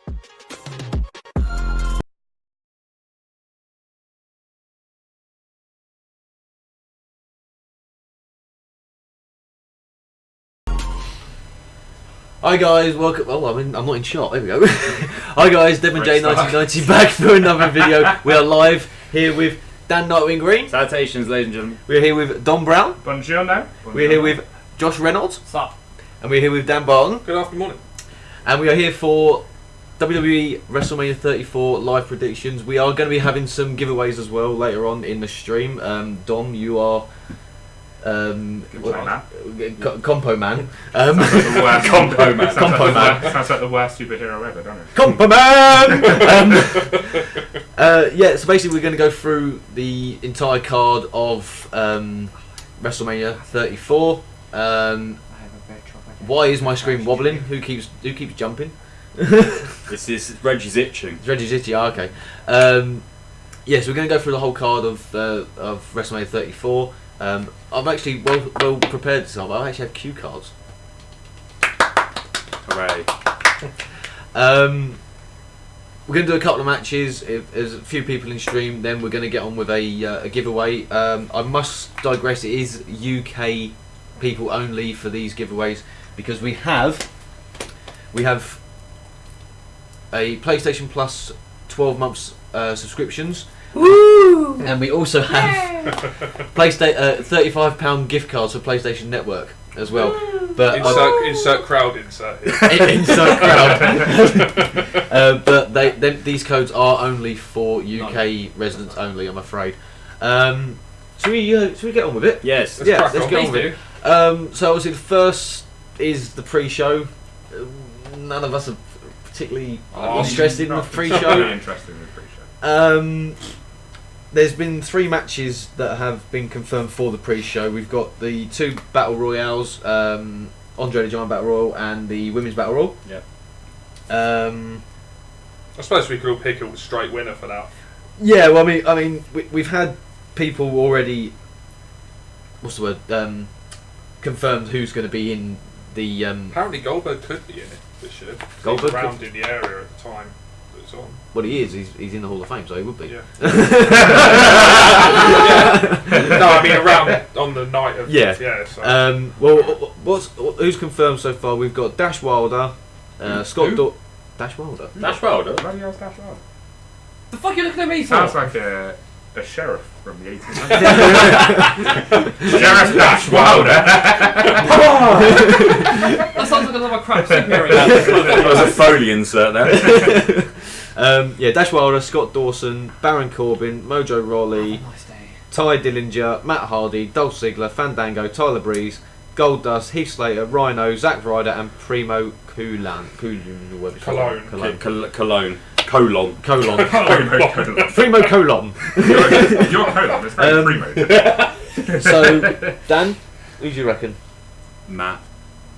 Hi guys, welcome. Oh, I'm not in shot. There we go. Hi guys, Devon J 1990 back for another video. We are live here with Dan Nightwing Green. Salutations, ladies and gentlemen. We're here with Don Brown. Buongiorno. We're here with Josh Reynolds. Sup? And we're here with Dan Barton. Good afternoon. And we are here for WWE Wrestlemania 34 live predictions. We are going to be having some giveaways as well later on in the stream. Dom, you are Compo Man. Compo Man. Compo Man. Sounds like the worst superhero ever, doesn't it? Compo Man! Yeah, so basically we're going to go through the entire card of WrestleMania 34. Why is my screen wobbling? Who keeps jumping? This is Reggie's itching. Reggie's itchy. Okay. Yes, we're going to go through the whole card of WrestleMania 34. I'm actually well prepared this time. I actually have cue cards. Hooray! We're going to do a couple of matches. If there's a few people in stream, then we're going to get on with a giveaway. I must digress. It is UK people only for these giveaways because we have a PlayStation Plus 12 months subscriptions. Woo! And we also have £35 gift cards for PlayStation Network as well. But insert crowd insert. Insert crowd. But these codes are only for UK residents only, I'm afraid. Should we get on with it? Yes. Let's get on with it. So obviously the first is the pre-show. None of us are particularly interested in the pre-show. Very interested in the pre-show. There's been 3 matches that have been confirmed for the pre-show. We've got the 2 Battle Royales, Andre the Giant Battle Royal and the Women's Battle Royal. Yep. I suppose we could all pick a straight winner for that. Yeah, well, I mean, we've had people already. What's the word? Confirmed who's going to be in the. Apparently, Goldberg could be in it this year. Goldberg He was around in the area at the time that it's on. Well, he is. He's in the Hall of Fame, so he would be. Yeah. No, I mean around on the night of. Yeah. Yeah. So. Well, who's confirmed so far? We've got Dash Wilder, Scott. Dash Wilder. Dash Wilder. Bloody hell's Dash Wilder? The fuck are you looking at me for? Sounds like a sheriff from the 1800s. Sheriff Dash Wilder. That sounds like another crap superhero. There was a Foley insert there. Yeah, Dash Wilder, Scott Dawson, Baron Corbin, Mojo Rawley, Ty Dillinger, Matt Hardy, Dolph Ziggler, Fandango, Tyler Breeze, Goldust, Heath Slater, Rhino, Zack Ryder, and Primo Cologne. Primo Colon. Your colon is very primo. So, Dan, who do you reckon? Matt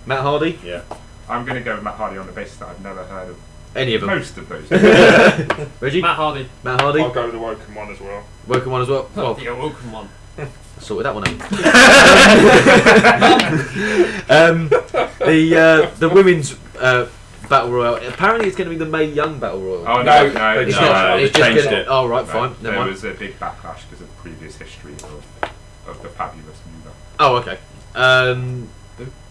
Hardy? Yeah. I'm going to go with Matt Hardy on the basis that I've never heard of any of them. Most of those. Reggie? Matt Hardy. I'll go with the Woken one as well. Woken one as well? Well, the Woken one. sorted that one out. The women's Battle Royale. Apparently it's going to be the Mae Young Battle Royale. Oh, No, It's not. It's just changed gonna, it. Oh, right, No, fine. Never there mind. was a big backlash because of previous history of the fabulous mover. Oh, okay.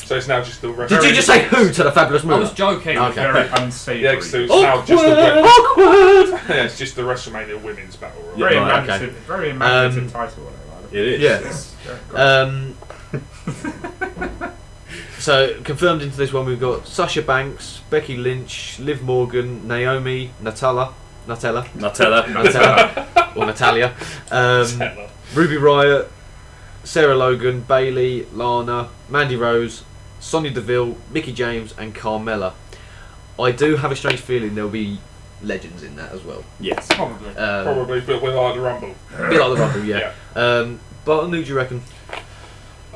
So it's now just the. Did you just say who to the Fabulous I Mover? was joking. Okay. Very unsavoury. Yeah, so it's now just the. Awkward! Yeah, it's just the WrestleMania Women's Battle Royale. Very Right, imaginative, okay. very imaginative title. It is. Yeah. So confirmed into this one we've got Sasha Banks, Becky Lynch, Liv Morgan, Naomi, Nutella, or Natalia, Ruby Riott, Sarah Logan, Bayley, Lana, Mandy Rose, Sonya Deville, Mickie James, and Carmella. I do have a strange feeling there'll be legends in that as well. Yes. Probably. Probably, but with like the Rumble. A bit like the Rumble, yeah. But who do you reckon?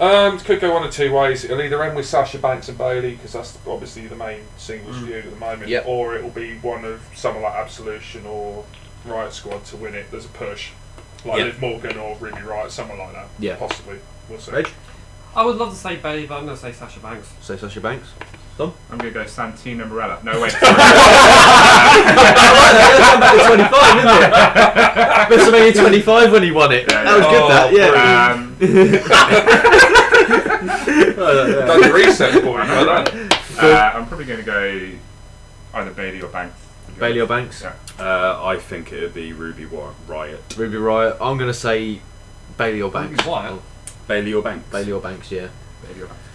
It could go one of 2 ways. It'll either end with Sasha Banks and Bayley, because that's obviously the main singles feud at the moment, Yep. or it'll be one of someone like Absolution or Riot Squad to win it. There's a push. Like Yep. Liv Morgan or Ruby Riott, someone like that. Yeah. Possibly. We'll see. Reg? I would love to say Bayley, but I'm going to say Sasha Banks. Say Sasha Banks. Dom? I'm going to go Santino Marella. No, wait. That's back to 25, isn't it? WrestleMania 25 when he won it. Yeah, That was good, that, yeah. Done the reset for you, well done. I'm probably going to go either Bailey or Banks. Bailey or Banks? Yeah. I think it would be Ruby Riot. Ruby Riot. I'm going to say Bailey or Banks. Ruby Riot? Bailey or Banks? Bailey or Banks, yeah. Bailey or Banks.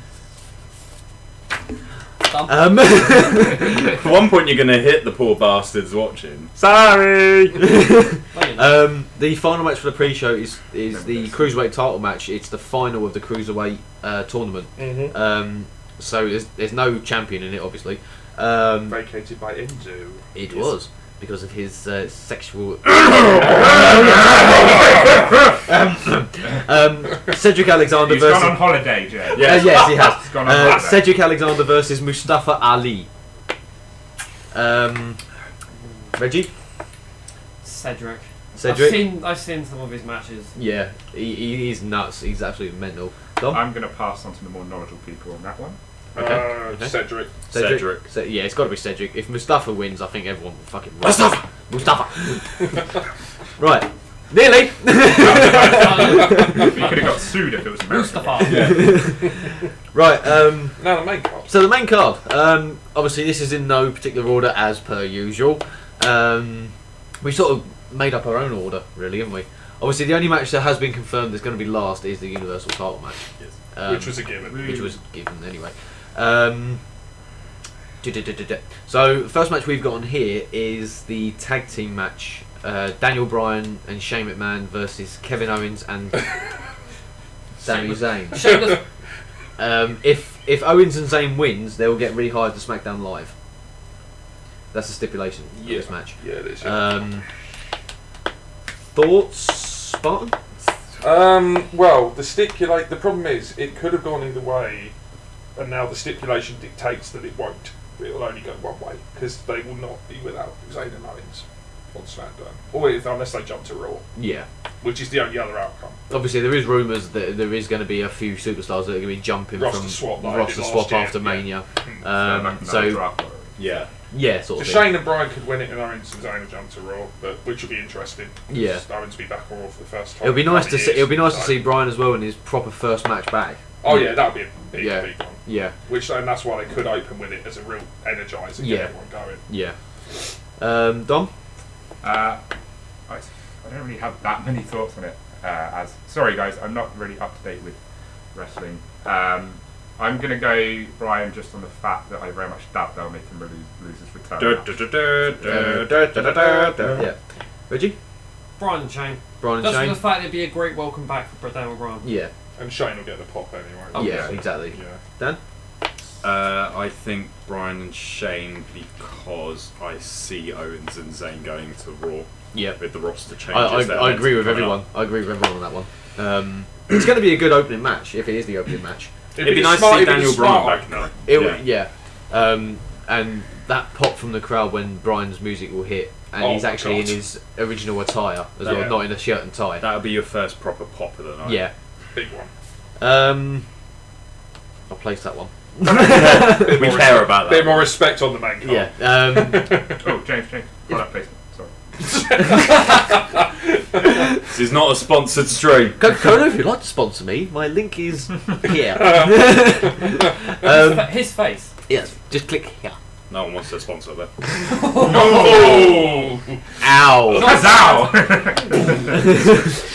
At one point you're going to hit the poor bastards watching. Sorry! The final match for the pre-show is the Cruiserweight title match. It's the final of the Cruiserweight tournament. So there's no champion in it, obviously. Vacated by Indu. It was because of his sexual. Cedric Alexander He's versus. gone on holiday, Jay. Yes, he has. He's gone on holiday. Cedric Alexander versus Mustafa Ali. Reggie. Cedric. Cedric. I've seen some of his matches. Yeah, he's nuts. He's absolutely mental. Dom? I'm going to pass on to the more knowledgeable people on that one. Okay. Cedric. Cedric. Yeah, it's got to be Cedric. If Mustafa wins, I think everyone will fucking Mustafa. Right. Nearly. You could have got sued if it was American. Mustafa. Right. Now the main card. So the main card. Obviously, this is in no particular order as per usual. We sort of made up our own order, really, haven't we? Obviously, the only match that has been confirmed that's going to be last is the Universal title match. Yes. Which was a given. Which was given anyway. So the first match we've got on here is the tag team match. Daniel Bryan and Shane McMahon versus Kevin Owens and Sami Zayn. If Owens and Zayn wins, they will get rehired to SmackDown Live. That's the stipulation for this match. Yeah, it is. Thoughts, Spartan? Well, the problem is it could have gone either way, and now the stipulation dictates that it won't. It'll only go one way because they will not be without Zayn and Owens on SmackDown, or unless they jump to Raw. Yeah. Which is the only other outcome. Obviously, there is rumours that there is going to be a few superstars that are going to be jumping Roster swap after Mania. Yeah. Yeah, So sort of. Shane and Bryan could win it, and Owens and Zayn will jump to Raw, which will be interesting. Yeah. Owens will be back on Raw for the first time. It'll be nice in to 20 see. It'll be nice years, to see Bryan as well in his proper first match back. Oh yeah, that would be a big one. Yeah. And that's why they could open with it as a real energizer, get everyone going. Yeah. Dom? I don't really have that many thoughts on it. Sorry guys, I'm not really up to date with wrestling. I'm going to go Bryan just on the fact that I very much doubt they'll make him lose his return. Yeah. Reggie? Bryan and Shane. Bryan and Just for Shane? the fact it'd be a great welcome back for Daniel Bryan. Yeah. And Shane will get the pop anyway. Yeah, exactly. Yeah. Dan? I think Bryan and Shane because I see Owens and Zayn going to Raw. Yeah. With the roster changes. I agree with everyone. I agree with everyone on that one. It's going to be a good opening match if it is the opening match. It'd be nice to see Daniel Bryan back now. And that pop from the crowd when Bryan's music will hit, and he's actually in his original attire as well, not in a shirt and tie. That'll be your first proper pop of the night. Yeah. Big one. I'll place that one. We care about that. Bit more respect on the main card. Yeah. Oh, James, product placement. Sorry. This is not a sponsored stream. Coca-Cola, if you'd like to sponsor me, my link is here. His face. Yes, just click here. No one wants to sponsor that. Oh! Ow! Ow!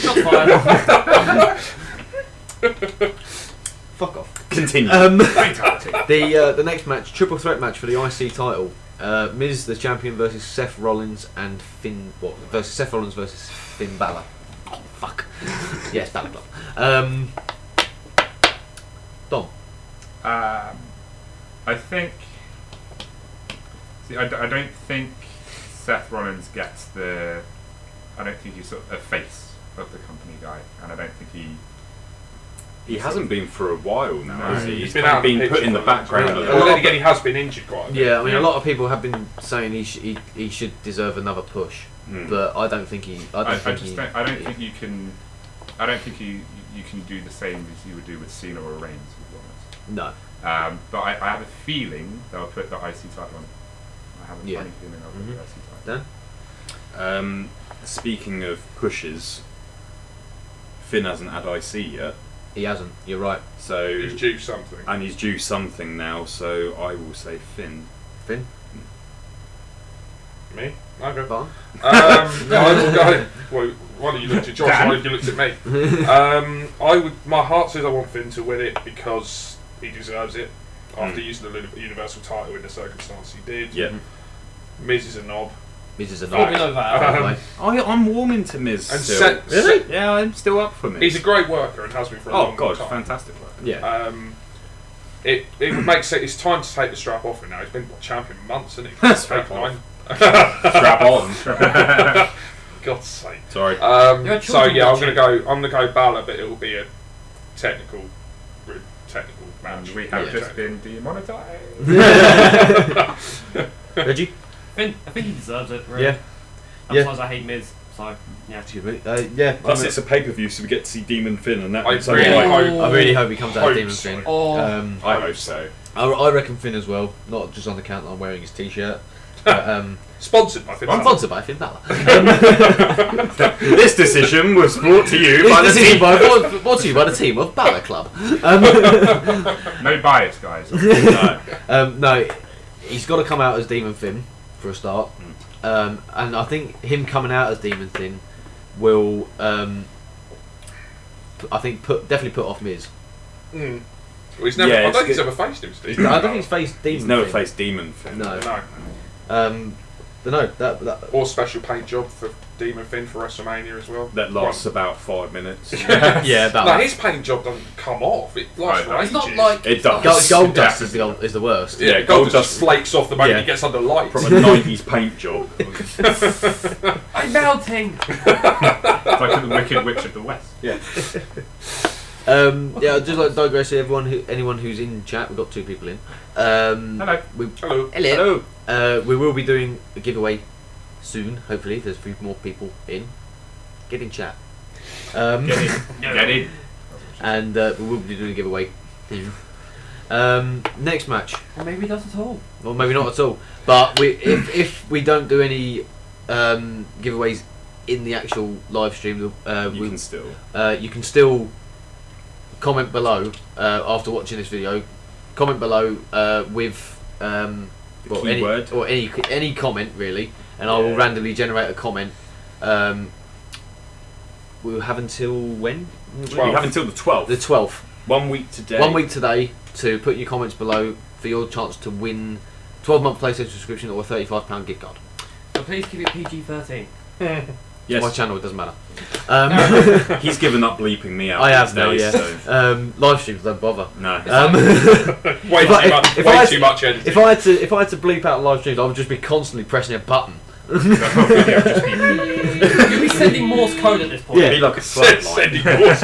Not fired. Fuck off. Continue. The next match, triple threat match for the IC title. Miz, the champion, versus Seth Rollins and Seth Rollins versus Finn Balor. Oh, fuck. Yes, Balor. Dom. I think. See, I don't think Seth Rollins gets the. I don't think he's sort of a face of the company guy, and I don't think he hasn't been for a while now, has he? He's been put in the background. But then again, he has been injured quite a bit. Yeah, I mean, a lot of people have been saying he should deserve another push, but I don't think he. I don't think you can. I don't think you you can do the same as you would do with Cena or Reigns, to be honest. No. But I have a feeling they'll put the IC title on. I have a funny feeling they'll put the IC title. Dan? Speaking of pushes, Finn hasn't had IC yet, He hasn't. You're right. so He's due something. and he's due something now. So I will say Finn. Finn? Me? Okay. Barn? I will go. Well, why don't you look at Josh? Dan. Why don't you look at me? I would. My heart says I want Finn to win it because he deserves it. After using the Universal title in the circumstance he did. Yeah. Miz is a knob. Miz is a Well, we knob. know that. I'm warming to Miz And still. Really? Yeah, I'm still up for Miz. He's a great worker and has been for a Oh long god, time. fantastic work. Yeah. It would make sense. It's time to take the strap off him now. He's been champion months, isn't he? Strap Eight, off. nine. Strap on. God's sake. Sorry. You're So yeah, I'm children gonna go Balor, but it will be a technical match. And we have Yeah. just been demonetized. Reggie? I think he deserves it. Really. Yeah. Sometimes I hate Miz, so yeah. Excuse me. Yeah. Plus, it's a pay-per-view, so we get to see Demon Finn, and that I makes really sense. hope- I really hope he comes out Hope of Demon so. Finn. Oh, I hope so. I reckon Finn as well, not just on the count that I'm wearing his t-shirt. But, Sponsored by Finn. I'm Balor. sponsored by Finn Balor. This decision was brought to you by the This is team. brought to you by the team of Balor Club. No bias, guys. No, he's got to come out as Demon Finn for a start, and I think him coming out as Demon Finn will, I think, definitely put off Miz. Mm. Well, he's never. Yeah, I it's don't think he's good. ever faced him, Steve. I don't think he's faced Demon. He's never Finn. faced Demon Finn. No. No. But no, that Or special paint job for Demon Finn for WrestleMania as well. That lasts about 5 minutes. yeah, about No, that. his paint job doesn't come off. It lasts for Right, ages. it's not like It does. Gold dust Yeah. is the worst. Yeah, Gold gold dust- just flakes off the moment Yeah. he gets under lights. From a 90s paint job. I'm melting. It's like the Wicked Witch of the West. Yeah. Yeah, I'd just like to digress here. Anyone who's in chat, we've got 2 people in. Hello. Hello. We will be doing a giveaway soon, hopefully, if there's a few more people in. Get in chat. Get in. Get in. And we will be doing a giveaway soon. Next match. Or maybe that's at all. Well, maybe not at all. But if we don't do any giveaways in the actual live stream, You can still. you can still comment below after watching this video. Comment below with keyword. any comment really, and I will Yeah. randomly generate a comment. We'll have until when? We have until the 12th. The 12th. 1 week today. 1 week today to put your comments below for your chance to win 12-month PlayStation subscription or a £35 gift card. So please keep it PG-13. Yes. My channel, it doesn't matter. He's given up bleeping me out. I have these now, days, yeah. So. Live streams don't bother. No. Way too much editing. If I had to bleep out live streams, I would just be constantly pressing a button. You'll be sending Morse code at this point. Yeah. Be like a flat line. Sending Morse.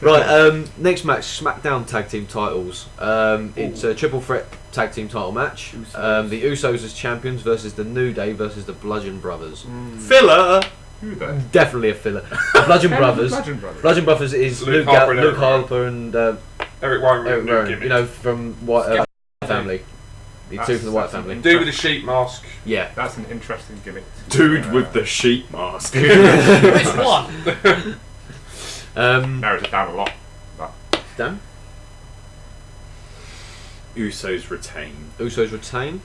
Right, next match, SmackDown Tag Team titles. It's a triple threat tag team title match. The Usos as champions versus the New Day versus the Bludgeon Brothers. Filler. Who the? Definitely a filler. The Bludgeon Brothers. Bludgeon Brothers. Bludgeon Brothers is Luke Luke Harper and Luke Eric Rowan. Harper and Eric Rowan with Eric a new Rowan. gimmick. You know, from White family. The two from the White That's family. Dude with a sheep mask. Yeah. That's an interesting gimmick. Dude with the sheep mask. Which one? Narrows it down a lot. But Dan? Usos retain. Usos retain.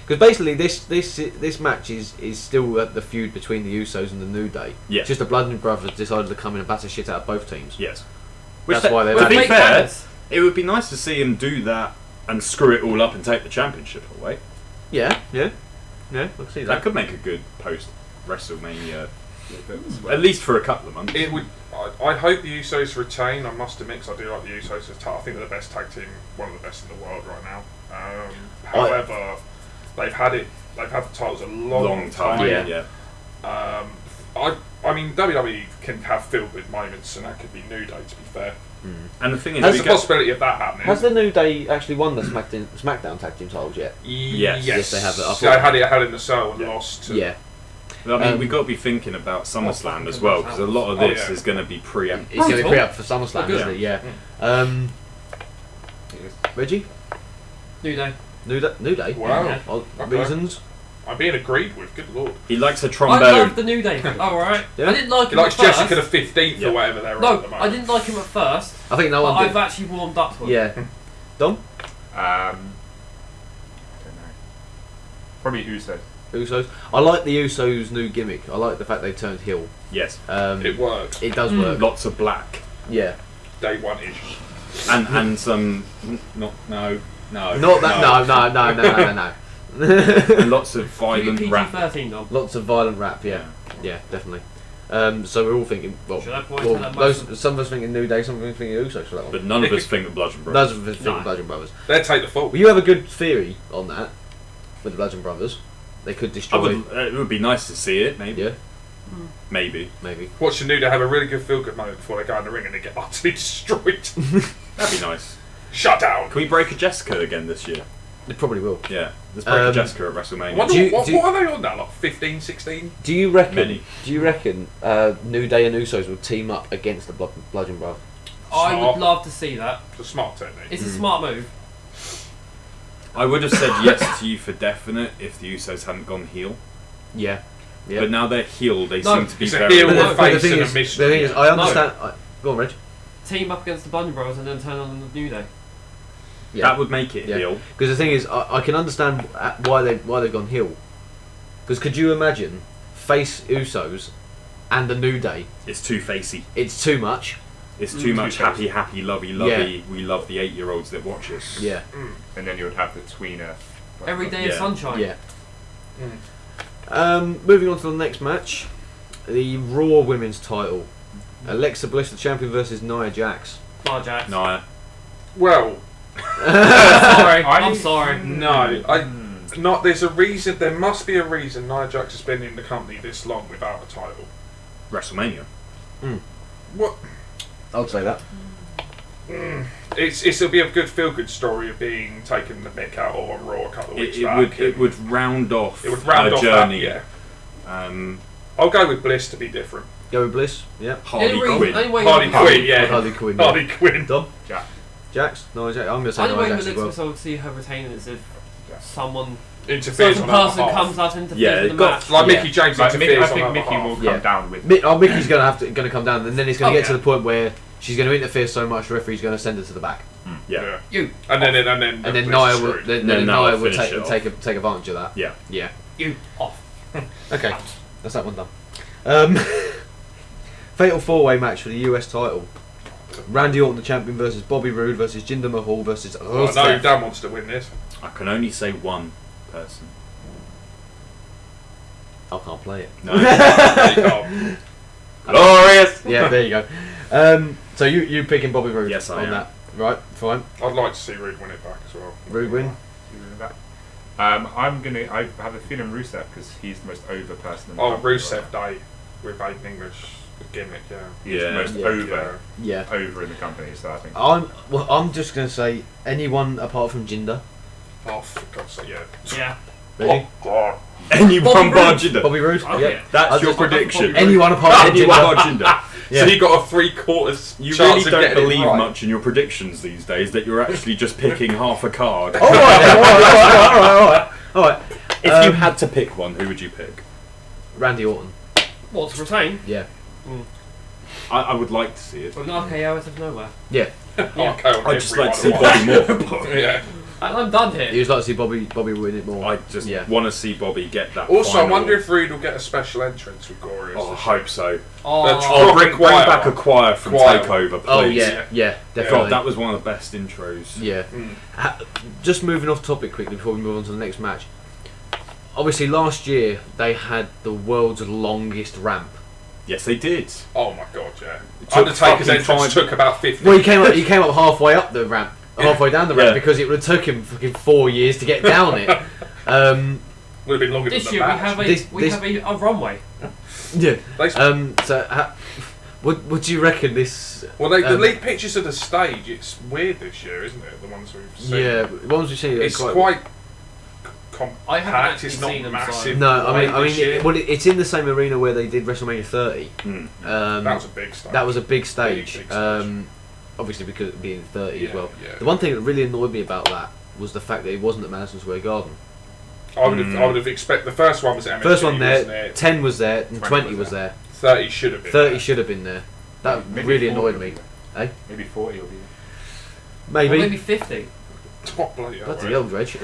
Because basically, this match is still the feud between the Usos and the New Day. Yeah. It's just the Bludgeon Brothers decided to come in and batter shit out of both teams. Yes. That's why they've To had be it. fair, it would be nice to see him do that and screw it all up and take the championship away. Yeah, I can see That that. could make a good post WrestleMania, at least for a couple of months. It would. I hope the Usos retain. I must admit, 'cause I do like the Usos as I think they're the best tag team, one of the best in the world right now. However, they've had the titles a long time. Yeah. I mean, WWE can have filled with moments, and that could be New Day. To be fair, And the thing is, there's we a get- possibility of that happening. Has the New Day actually won the SmackDown tag team titles yet? Yes. Yes, they have it. I They thought- had it at Hell in the Cell and Yeah. lost to Yeah. I mean, we've got to be thinking about SummerSlam as well, because a lot of this is going to be pre-up. It's going to be pre-up for SummerSlam, Good. isn't it? Yeah. Reggie? New Day. New Day? Wow. Yeah. Oh, Okay. Reasons? I'm being agreed with. Good lord. He likes a I trombone. love the New Day. Oh, right. Yeah. I didn't like He him likes at first. Jessica the 15th Yeah. or whatever they're at the No, moment. I didn't like him at first, I think no but one I've did. actually warmed up to him. Yeah. Dom? I don't know. Probably Usos. Usos? I like the Usos' new gimmick. I like the fact they've turned heel. Yes. It works. It does work. Lots of black. Yeah. Day one-ish. And some... No. Not that. No. And lots of Keep violent it rap. PG-13, Dom. Lots of violent rap. Yeah. Yeah, definitely. So we're all thinking. Well, Should I point to that some of us thinking New Day, some of us thinking Usos for that one. But none of us think the Bludgeon Brothers. Those of us thinking No. Bludgeon Brothers. They'll take the fall. Well, you have a good theory on that with the Bludgeon Brothers. They could destroy. It would be nice to see it, maybe. Yeah, Maybe. maybe. Watch the New Day have a really good feel-good moment before they go in the ring and they get utterly destroyed. That'd be nice. Shut down. Can we break a Jessica again this year? They probably will. Yeah. Let's break a Jessica at I WrestleMania. wonder Do you- what do you- are they on now? Like 15, 16? Do you reckon? Many. Do you reckon New Day and Usos will team up against the Bludgeon Brothers? I Smart. would love to see that. It's a smart technique. It's a smart move. I would have said yes to you for definite if the Usos hadn't gone heel. Yeah. Yeah. But now they're heel, they No, seem to be it's a very... heel But with the, but the face thing and a is, mission. the thing is, I understand. Go on, Reg. Team up against the Bludgeon Brothers and then turn on the New Day. Yeah. That would make it Yeah. heel. Because the thing is, I can understand why they've gone heel. Because could you imagine face Usos and the New Day? It's too facey. It's too much. It's too much Too happy, happy, lovey, lovey. We love the 8-year-olds that watch us. Yeah. And then you would have the tweener. Every day of Yeah. sunshine. Yeah. Moving on to the next match, the Raw Women's Title. Alexa Bliss, the champion, versus Nia Jax. Nia Jax. No, Well, Sorry. I'm sorry. no. Not. There's a reason. There must be a reason Nia Jax has been in the company this long without a title. WrestleMania. What? I'd say that. It'll be a good feel-good story of being taken the mick out of on Raw a couple of weeks back. It would round off It would round a off journey. that, yeah. Um, I'll go with Bliss to be different. Go with Bliss. Yeah. Harley The only reason- Quinn. only way Harley you- Quinn, yeah. Harley Quinn. Yeah. Harley Quinn. Dom. Jack. Jax. Nia Jax. I'm going to say Only way Nia you Jax would as well. expect to see her retaining is if someone, Interferes certain on her person behalf. comes out and interferes Yeah, in it the got- match. Like Yeah. Mickey James Like, interferes I on think her Mickey behalf. will come Yeah. down with. Mickey's going to come down, and then it's going to Oh, get to yeah. the point where she's going to interfere so much, the referee's going to send her to the back, Yeah. You. And then and then Bliss Nia is will screwed. then Then Nia Nia will will finish it take advantage of that. Yeah. Yeah. You. Off. Okay, that's that one done. Fatal 4-way match for the US title. Randy Orton, the champion, versus Bobby Roode versus Jinder Mahal versus I know Rusev. Dan wants to win this. I can only say one person. I can't play it. No. There you go. Glorious! Yeah, there you go. So you picking Bobby Roode? Yes, I on am. that, right? Fine. I'd like to see Rude win it back as well. Roode win. I have a feeling Rusev because he's the most over person. In the Oh, company, Rusev Day with Aiden English gimmick, yeah. He's Yeah. the most Yeah. over Yeah. in the company. So I think. I'm just gonna say anyone apart from Jinder. Oh, for God's sake, yeah. Yeah. Ready? Oh, God. Anyone Bobby bar Roode. Jinder. Bobby Roode. Oh, yeah. yeah. That's I'll your just- prediction. Anyone apart from Anyone Jinder. bar Jinder. Yeah. So you got a 3/4 You chance really of don't getting it believe right. much in your predictions these days that you're actually just picking half a card. All right, then, all right. All right. If you had to pick one, who would you pick? Randy Orton. What, to retain? Yeah. I would like to see it. With an RKO out of nowhere. Yeah. Yeah. Okay, on I'd just like to see everyone. Bobby more. Yeah. I'm done You here. just like to see Bobby win it more. I just Yeah. want to see Bobby get that. Also, I final- wonder if Rude will get a special entrance with Glorious. Oh, I hope so. Oh, That's Oh, Drop bring a choir. back a choir from Choir. Takeover, please. Oh yeah, definitely. God, that was one of the best intros. Yeah. Mm. Just moving off topic quickly before we move on to the next match. Obviously, last year they had the world's longest ramp. Yes, they did. Oh my God, yeah. took Undertaker's fucking entrance 5 took about 50. Well, he came up halfway up the ramp, halfway down the ramp Yeah. because it would have took him fucking 4 years to get down it. Would have been longer this than the year we match. have a This- have a runway. Yeah. They- So, what do you reckon this? Well, the um, leaked pictures of the stage, it's weird this year, isn't it? The ones we've seen. Yeah, the ones we've seen. It's are quite I haven't compact. actually It's not seen them, massive. No, I this year. mean, it's in the same arena where they did WrestleMania 30. That was a big stage. That was a big stage. Big stage. Obviously because it being 30 as Yeah, well. yeah. The one thing that really annoyed me about that was the fact that it wasn't at Madison Square Garden. I would have expected the first one was at MSG, First one wasn't there, it? 10 was there, and 20 was was there. 30 should have been. 30 there. should have been there. That Maybe really 40 annoyed will me. be there. Eh? Maybe 40 will be there. Maybe. Or maybe 50. Top bloody hell, Bloody right? hell, Dredge.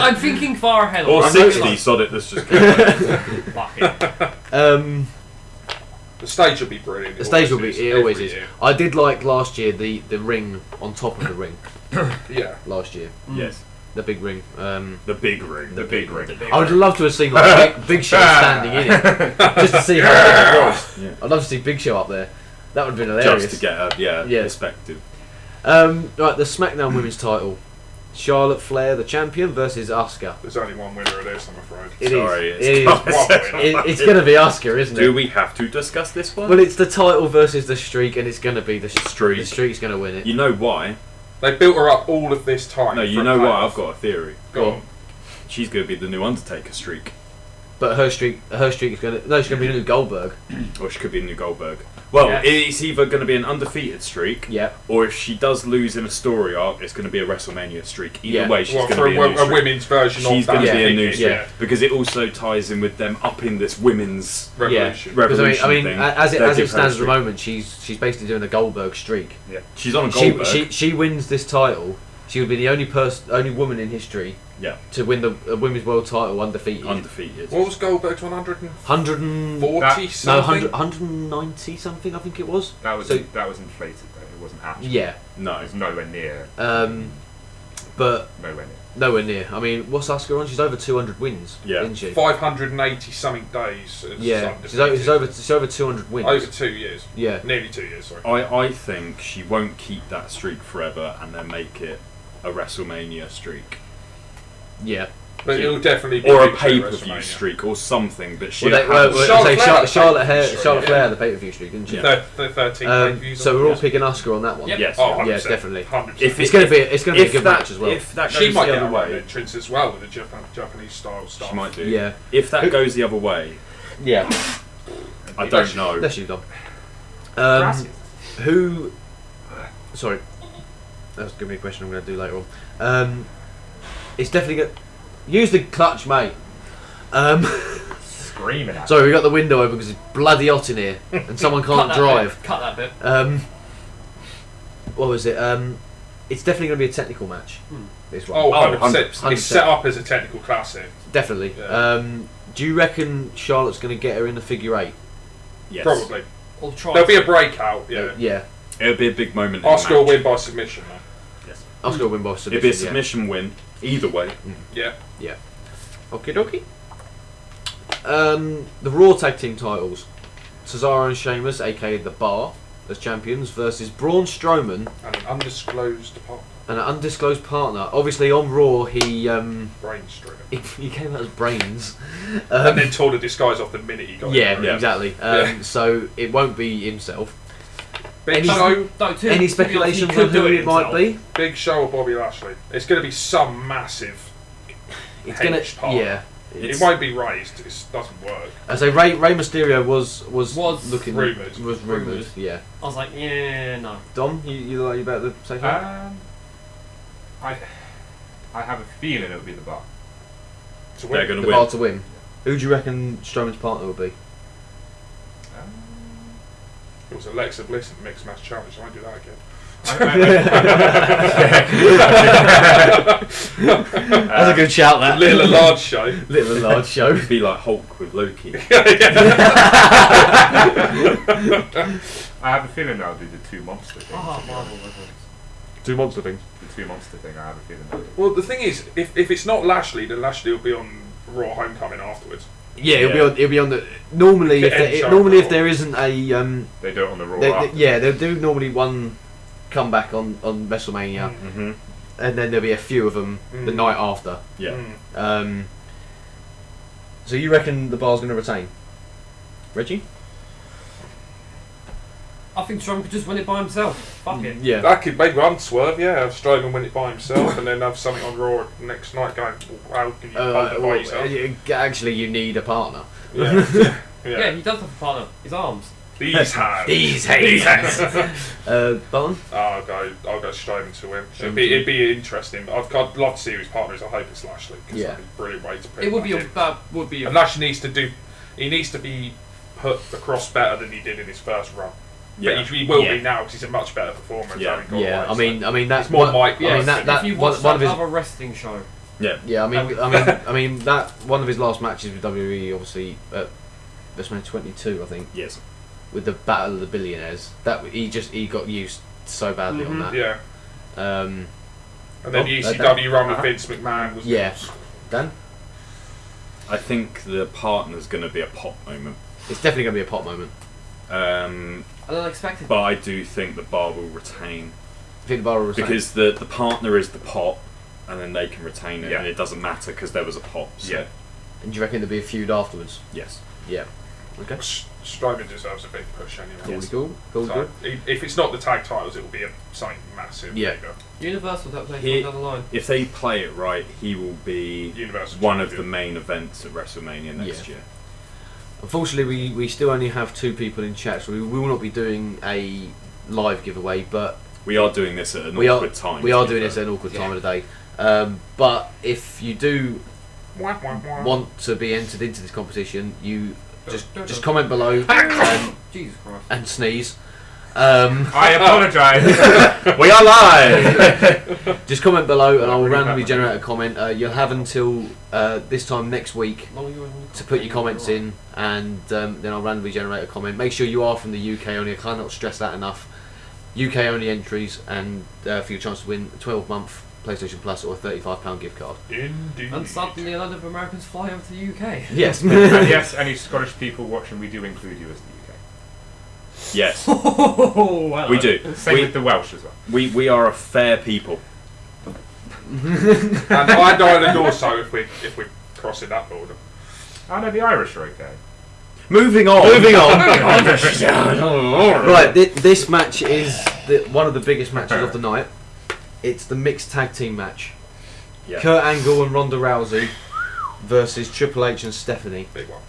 I'm thinking far ahead. Or I'm 60, like, sod it, let's just go. fuck it. The stage will be brilliant. The stage will be. It always every is. year. I did like last year the ring on top of the ring. Yeah. Last year, Yes. the big ring. The big ring. The big ring. I would love to have seen like Big Show standing in it, just to see how big it was. Yeah. I'd love to see Big Show up there. That would have been hilarious. Just to get a Yeah. perspective. Right, the SmackDown Women's Title. Charlotte Flair, the champion, versus Asuka. There's only one winner of this, I'm afraid. It is. Sorry, It is. One winner. It's going to be Asuka, isn't it? Do we have to discuss this one? Well, it's the title versus the streak, and it's going to be the Streak. The streak's going to win it. You know why? They built her up all of this time. No, for you a know why? payoff. I've got a theory. Go on. She's going to be the new Undertaker streak. But her streak is going to. No, she's going to be the new Goldberg. Or she could be the new Goldberg. Well, Yes. it's either going to be an undefeated streak, Yeah. or if she does lose in a story arc, it's going to be a WrestleMania streak. Either Yeah. way, she's Well, going for to be a new a streak. women's version She's of that. going to be a Yeah. new Yeah. streak. Yeah. Because it also ties in with them upping this women's Revolution. Because revolution I mean, thing. as it They'll as give it her a stands at the streak. moment, she's basically doing a Goldberg streak. She's on a Goldberg. She wins this title. She would be the only woman in history Yeah, to win the women's world title undefeated. undefeated. What was Goldberg's 140 100 something? 190 something, I think it was. That was So- inflated though. It wasn't actually. Yeah, No. It was nowhere near. but Nowhere near. nowhere near. I mean, what's Asuka on? She's over 200 wins, Yeah. isn't she? 580 something days. It's Yeah, undefeated. she's over 200 wins. Over 2 years. Yeah, Nearly 2 years, sorry. I think she won't keep that streak forever and then make it a WrestleMania streak. yeah. But it'll definitely be Or a big for pay-per-view WrestleMania. streak or something, but she'll Well, they, have... well, Charlotte say Flair had a pay-per-view streak, Charlotte Flair yeah. had the pay-per-view streak, didn't she? Yeah. The 13 pay-per-views. So on we're all it. picking Asuka on that one. Yep. Yes. Oh, 100%. Yes, definitely. 100%. If It's going to be a good match as well. If that goes She might the get other a run way... entrance as well with the Japanese style stuff. She might do. Yeah. If that goes the other way, Yeah. I don't know. That's you, Dom. Gracias. Who? Sorry, that's gonna be a question I'm gonna do later on. It's definitely good. Use the clutch, mate. Screaming at Sorry, we got the window open because it's bloody hot in here and someone Cut can't that drive. bit. Cut that bit. What was it? It's definitely gonna be a technical match. This one. Oh, 100%. 100%. It's set up as a technical classic. Definitely. Yeah. Do you reckon Charlotte's gonna get her in the figure eight? Yes. Probably. Or try. There'll be a breakout, yeah. Yeah. It'll be a big moment in Asuka the will match. win by submission, though. Asuka will win by submission. It'll be a yeah. submission win, either way. Yeah. Okie dokie. The Raw Tag Team titles. Cesaro and Sheamus, aka The Bar, as champions, versus Braun Strowman And an undisclosed partner. and an undisclosed partner. Obviously on Raw he Brain stricken. he came out as Brains. And then tore the disguise off the minute he got Yeah, it. Yeah. exactly. Yeah. So it won't be himself. Big Any- Show, No, too. Any To be honest, speculation he on could do who it might himself. be? Big Show or Bobby Lashley. It's going to be some massive. It's gonna Hench partner. yeah. It won't be raised. It doesn't work. I say Rey Mysterio was looking rumoured. Was rumoured. Yeah. I was like, yeah, no. Dom, you about to say something? I have a feeling it'll be the Bar. To They're win. going The to bar win. to win. Who do you reckon Strowman's partner will be? It was Alexa Bliss in the Mixed Match Challenge. I won't do that again. That's a good shout. That Little and large show. little and large show. It'd be like Hulk with Loki. I have a feeling that'll be the two monster thing. Oh, Marvel. 2 months, I think. The two monster thing. I have a feeling that'll be. Well, the thing is, if it's not Lashley, then Lashley will be on Raw Homecoming afterwards. Yeah, Yeah. It'll be on the. Normally, The if end show normally if Raw. there isn't a They do it on the Raw. after. yeah, they'll do normally one comeback on WrestleMania, Mm-hmm. and then there'll be a few of them the Mm. night after. Yeah. Mm. So you reckon the Bar's going to retain? Reggie? I think Strowman could just win it by himself. Fuck it. Yeah. That could maybe run swerve, yeah. Have Strowman win it by himself, and then have something on Raw next night going, well, how can you hold it by yourself? Actually, you need a partner. Yeah. Yeah, he does have a partner. His arms. These hands. These hands. Barton? I'll go Strowman to win. It'd be interesting. I'd love to see who his partner is. I hope it's Lashley, because that'd be a brilliant way to put it. It would be that would be. And Lashley needs to be put across better than he did in his first run. Yeah. But he will be now because he's a much better performer. Yeah. having gone Yeah, away, I mean that's it's more one, Mike. I mean that if you watch one of his other wrestling show. yeah. I mean that one of his last matches with WWE, obviously at WrestleMania 22, I think. Yes. With the Battle of the Billionaires, that he got used so badly on that. Yeah. Um, And then the ECW run with Vince McMahon was. yeah. Dan? I think the partner's going to be a pop moment. It's definitely going to be a pop moment. I don't expect it. But I do think the bar will retain. I think the bar will retain. Because the partner is the pop, and then they can retain it, Yeah. and it doesn't matter because there was a pop. So, Yeah. And do you reckon there'll be a feud afterwards? yes. Yeah. Okay. Strowman deserves a big push anyway. Cool. So, if it's not the tag titles, it will be something massive. Yeah. Bigger. Universal that plays He- down the line. If they play it right, he will be Universal one of the champion. main events at WrestleMania next year. Unfortunately, we still only have 2 people in chat, so we will not be doing a live giveaway, but We are doing this at an we are awkward time. doing this at an awkward time of the day. But if you do want to be entered into this competition, you just comment below Jesus Christ. and sneeze. I apologise. We are live! Just comment below and I'll randomly generate a comment. You'll have until this time next week to put your comments in, and then I'll randomly generate a comment. Make sure you are from the UK only. I cannot stress that enough. UK only entries, and for your chance to win a 12-month PlayStation Plus or a £35 gift card. Indeed. And suddenly a lot of Americans fly over to the UK. Yes. And yes, any Scottish people watching, we do include you as the UK. Yes, Oh, well, we do. Same with the Welsh as well. We are a fair people. And Ireland also, if we're crossing that border. I know the Irish are okay. Moving on. Right, this match is one of the biggest matches of the night. It's the mixed tag team match. Yeah. Kurt Angle and Ronda Rousey versus Triple H and Stephanie. Big one.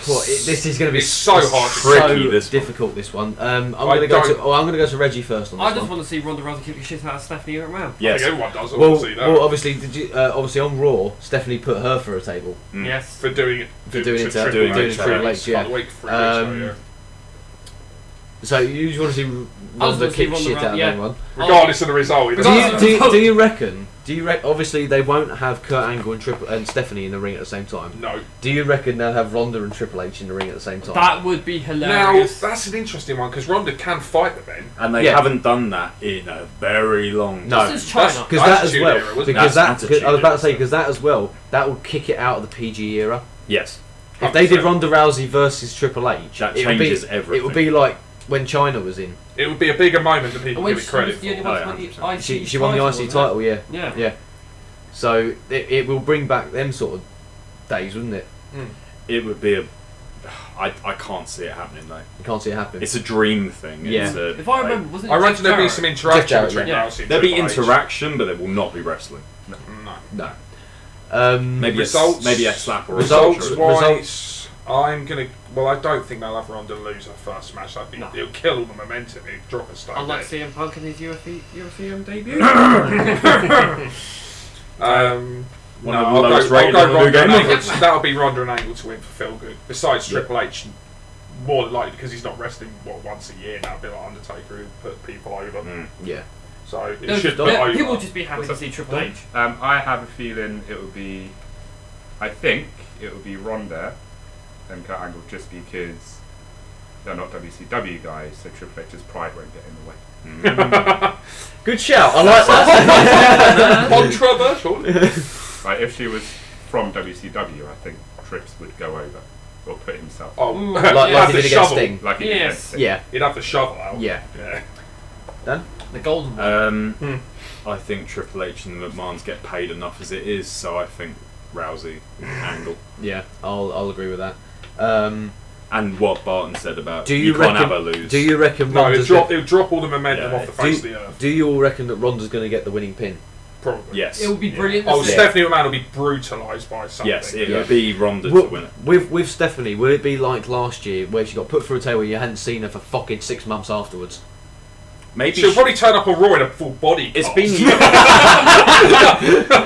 This is going to be It's so hard to tricky, this one. difficult. This one. I'm going to go to Reggie first on this I just one. want to see Ronda Rousey kick the shit out of Stephanie McMahon. I Yes. think everyone does. Well, Obviously, obviously, did you, obviously on Raw, Stephanie put her through a table. Mm. Yes. for doing it. doing it to doing Triple H, yeah. Week, 3 weeks Um, ago, yeah. So you just want to see wanna Ronda see kick Ronda shit out of yeah. everyone. Regardless of the result, he Do doesn't. you reckon? Obviously, they won't have Kurt Angle and Stephanie in the ring at the same time. No. Do you reckon they'll have Ronda and Triple H in the ring at the same time? That would be Now hilarious. that's an interesting one because Ronda can fight the men. And they Yeah. haven't done that in a very long No. time. This is China. Because that as Attitude well. Era, wasn't it? Because That's I was about to Attitude say Era. because that as well. That will kick it out of the PG era. Yes. If they did 100%. Ronda Rousey versus Triple H, That it would changes be, everything. It would be like when China was in. It would be a bigger moment than And people when give it she credit was the for. only one to Oh, win yeah, the IC She won the IC wasn't it? title, yeah. Yeah. Yeah. So it will bring back them sort of days, wouldn't it? It would be a. I can't see it happening though. You can't see it happen. It's a dream thing. Yeah. It's a, If I remember, wasn't it I Jeff reckon there'll be Jarrett? some interaction Jarrett, between yeah. Rousey and There'll be Triple H. interaction, but there will not be wrestling. No. No. Maybe Results- maybe a slap or a Results punch. wise, I'm gonna. Well, I don't think they'll have Ronda lose her first match. That'd be, No. It'll kill all the momentum. It'll drop a stone. Unlike dead. CM Punk in his UFC debut. One No, of the lowest I'll rated go in the Ronda and game. Angle. That'll be Ronda and Angle to win for Feel Good. Besides Triple H, more than likely because he's not wrestling once a year now. A bit like Undertaker who put people over. Mm. Yeah. So it No, should put over. people will just be happy What's to up? see Triple H. I have a feeling it will be. I think it will be Ronda and Kurt Angle just because they're not WCW guys, so Triple H's pride won't get in the way. Good shout. I like that. Controversial. Like if she was from WCW, I think Trips would go over or put himself Oh, Ooh, like he'd like have he the did against shovel. Sting. like he Yes. did. Yeah. He'd have the shovel out. Yeah. Yeah. The golden one. I think Triple H and the McMahons get paid enough as it is, so I think Rousey Angle. Yeah. I'll agree with that. And what Barton said about Do you you can't reckon? have a lose. Do you reckon No, Ronda's it'll drop all the momentum Yeah. off the face of the earth. do you all reckon that Ronda's going to get the winning pin? Probably. Yes. It would be brilliant. Oh, to see. Stephanie McMahon will be brutalised by something. Yes, it Yeah. would be Ronda to win it. With Stephanie, will it be like last year where she got put through a table and you hadn't seen her for fucking 6 months afterwards? Maybe She'll probably turn up on Raw in a full body. it's cast. been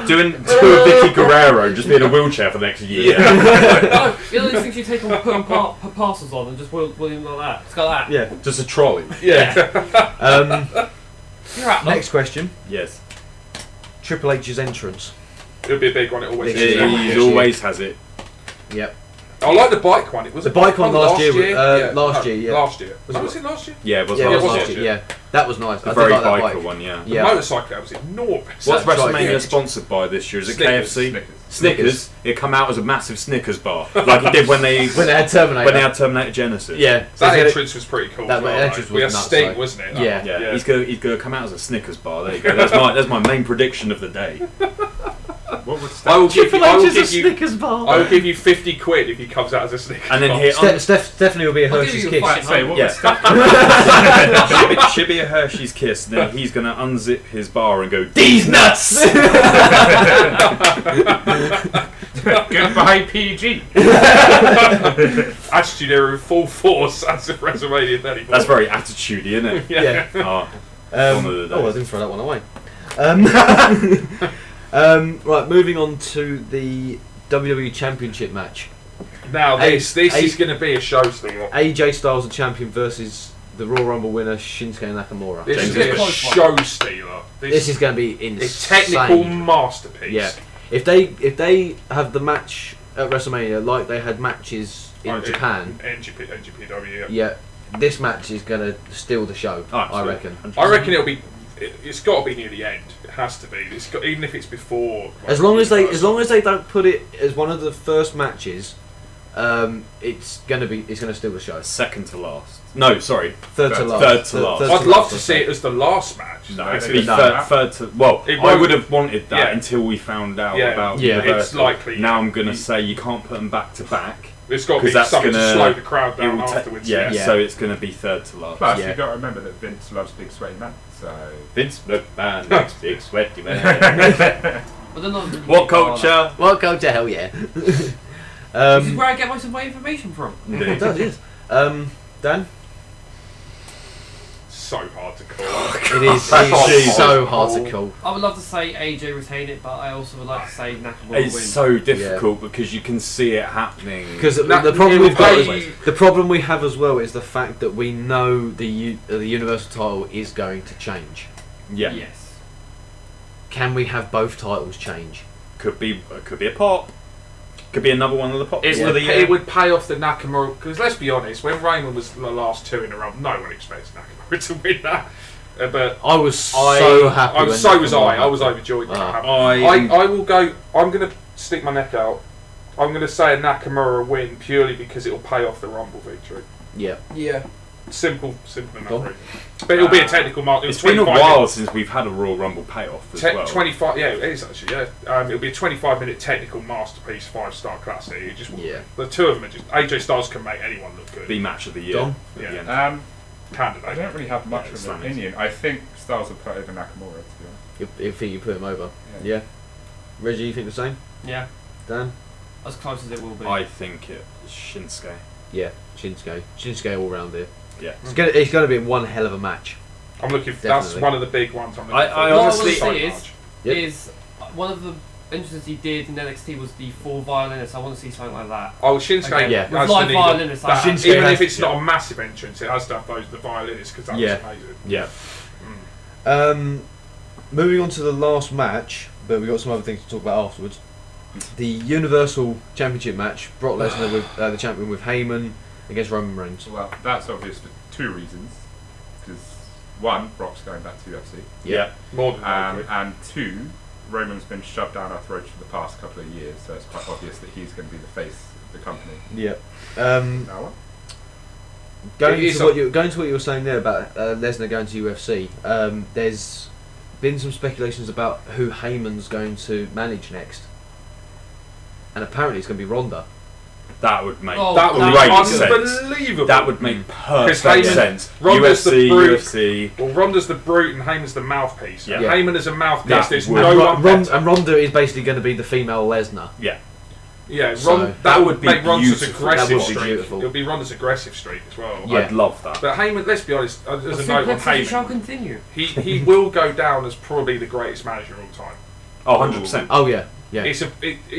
doing to a Vicky Guerrero, just be in a wheelchair for the next year. No, you know these things you take on, put her parcels on and just wheel him like that. It's got that. Yeah. Just a trolley. Yeah. You're out. Next question. Yes. Triple H's entrance. It'll be a big one. It always Big is. Yeah. He always has it. Yep. I like the bike one. It was The a bike one last year, Yeah. last year, yeah. Last year. Was it- Was it last year? Yeah, it was Yeah, it was last last year. year. Yeah, that was nice. The I very did like that biker bike. one, yeah. The Yeah. motorcycle was enormous. What's That's right, WrestleMania yeah. sponsored by this year? Is it Snickers. KFC? Snickers. It come out as a massive Snickers bar, like it did when they When they had Terminator. Terminator Genesis. Yeah. So That it's entrance was pretty cool. That as well, entrance right? We was had nuts, Sting, though. wasn't it? Yeah. Yeah, he's gonna come out as a Snickers bar. There you go. That's my main prediction of the day. What would I will give you. I will H is a give you. Snickers bar. I will give you 50 quid if he comes out as a Snickers. And then bar. here, Stephanie will be a I'll give Hershey's you a Kiss. fight. say? What Yeah. would Steph should be a Hershey's Kiss. Then he's gonna unzip his bar and go, These nuts! Goodbye, PG. Attitude Era in full force as of WrestleMania 34. That's very attitudey, isn't it? Yeah. Oh, one of the I days. didn't throw that one away. Right, moving on to the WWE Championship match. Now this Eight- is going to be a show stealer. AJ Styles, the champion, versus the Royal Rumble winner Shinsuke Nakamura. This James is going to be a Close show stealer. This is going to be a insane. technical masterpiece. Yeah. If they have the match at WrestleMania like they had matches in Like Japan, NGPW. yeah, this match is going to steal the show. Oh, I absolutely. reckon. I reckon it'll be. It's got to be near the end. It has to be. It's got, even if it's before. like, As long as the they don't put it as one of the first matches, it's gonna steal the show. Second to last. No, sorry. Third to Third last. to last. I'd love to see it as the last match. No, It's it'd be No. third to. Well, It I won't- would have wanted that Yeah. until we found out Yeah. about Yeah. Universal. It's likely, Now yeah. I'm gonna say you can't put them back to back. It's got to be 'Cause that's something to gonna- slow the crowd It down will ta- afterwards. yeah, Yeah. so it's gonna be third to last. Plus, Yeah. you've got to remember that Vince loves big sweaty men. So Vince McMahon, next big sweaty man. But they're not really What far, culture? Well, go to hell, yeah. This is where I get most of my information from. It does, yes. Dan, So hard to call. it is Jesus. so hard to call. I would love to say AJ retain it, but I also would like to say Nakamura win. It's so difficult because you can see it happening. Because That- the problem it we've will got, play- is, the problem we have as well is the fact that we know the Universal title is going to change. yeah, Yes. Can we have both titles change? could be a pop. Could be another one of the pops It of would, the year. it would pay off the Nakamura, because let's be honest, when Raymond was the last two in a row, no one expects Nakamura to win that. But I was so happy. when so was Nakamura I. I was happened. overjoyed. When that Ah. happened. I will go. I'm going to stick my neck out. I'm going to say a Nakamura win purely because it will pay off the Rumble victory. Yeah. Yeah. Simple Go enough. on. Really. But it'll be a technical mark. It's been a while since we've had a Royal Rumble payoff as well. 25. Yeah, it is actually. Yeah, it'll be a 25-minute technical masterpiece, 5-star classic. It just Yeah. The two of them are just. AJ Styles can make anyone look good. The match of the year. Dom? at Yeah. the end. I Candidate. don't really have much Yeah, of it's an nice. opinion. I think Styles will put over Nakamura, to be honest. If you put him over. Yeah. Yeah. Reggie, you think the same? Yeah. Dan? As close as it will be. I think it's Shinsuke. Yeah. Shinsuke all round here. Yeah. It's going to be one hell of a match. I'm looking. That's Definitely. one of the big ones. I'm looking I for. honestly- What I want to So say much. Yep. is one of the entrances he did in NXT was the 4 violinists. I want to see something like that. Oh, Shinsuke Okay. Yeah. has With to live need violinists, that. like that. Shinsuke Even has- if it's not yeah. a massive entrance, it has to have the violinists because that Yeah. was amazing. Yeah. Moving on to the last match, but we've got some other things to talk about afterwards. The Universal Championship match, Brock Lesnar with the champion with Heyman against Roman Reigns. Well, that's obvious for two reasons. Because one, Brock's going back to UFC, Yeah. More than likely. and two, Roman's been shoved down our throats for the past couple of years, so it's quite obvious that he's going to be the face of the company. Yeah. Now what? Going It is to what you were saying there about Lesnar going to UFC. There's been some speculations about who Heyman's going to manage next, and apparently it's going to be Ronda. That would make That would great be sense. unbelievable. That would make perfect Heyman- sense. Ronda's the UFC, brute. UFC. Well, Ronda's the brute and Heyman's the mouthpiece. Yeah. And Yeah. Heyman is a mouthpiece. That There's would- no and, one better. and Ronda is basically going to be the female Lesnar. Yeah. Yeah, So, that would be make Ronda's beautiful. aggressive That would be streak. beautiful. It would be Ronda's aggressive streak as well. Yeah. I'd love that. But Heyman, let's be honest, as The a note on suplex shall Heyman, continue. he will go down as probably the greatest manager of all time. Oh, 100%. Oh yeah, yeah. It's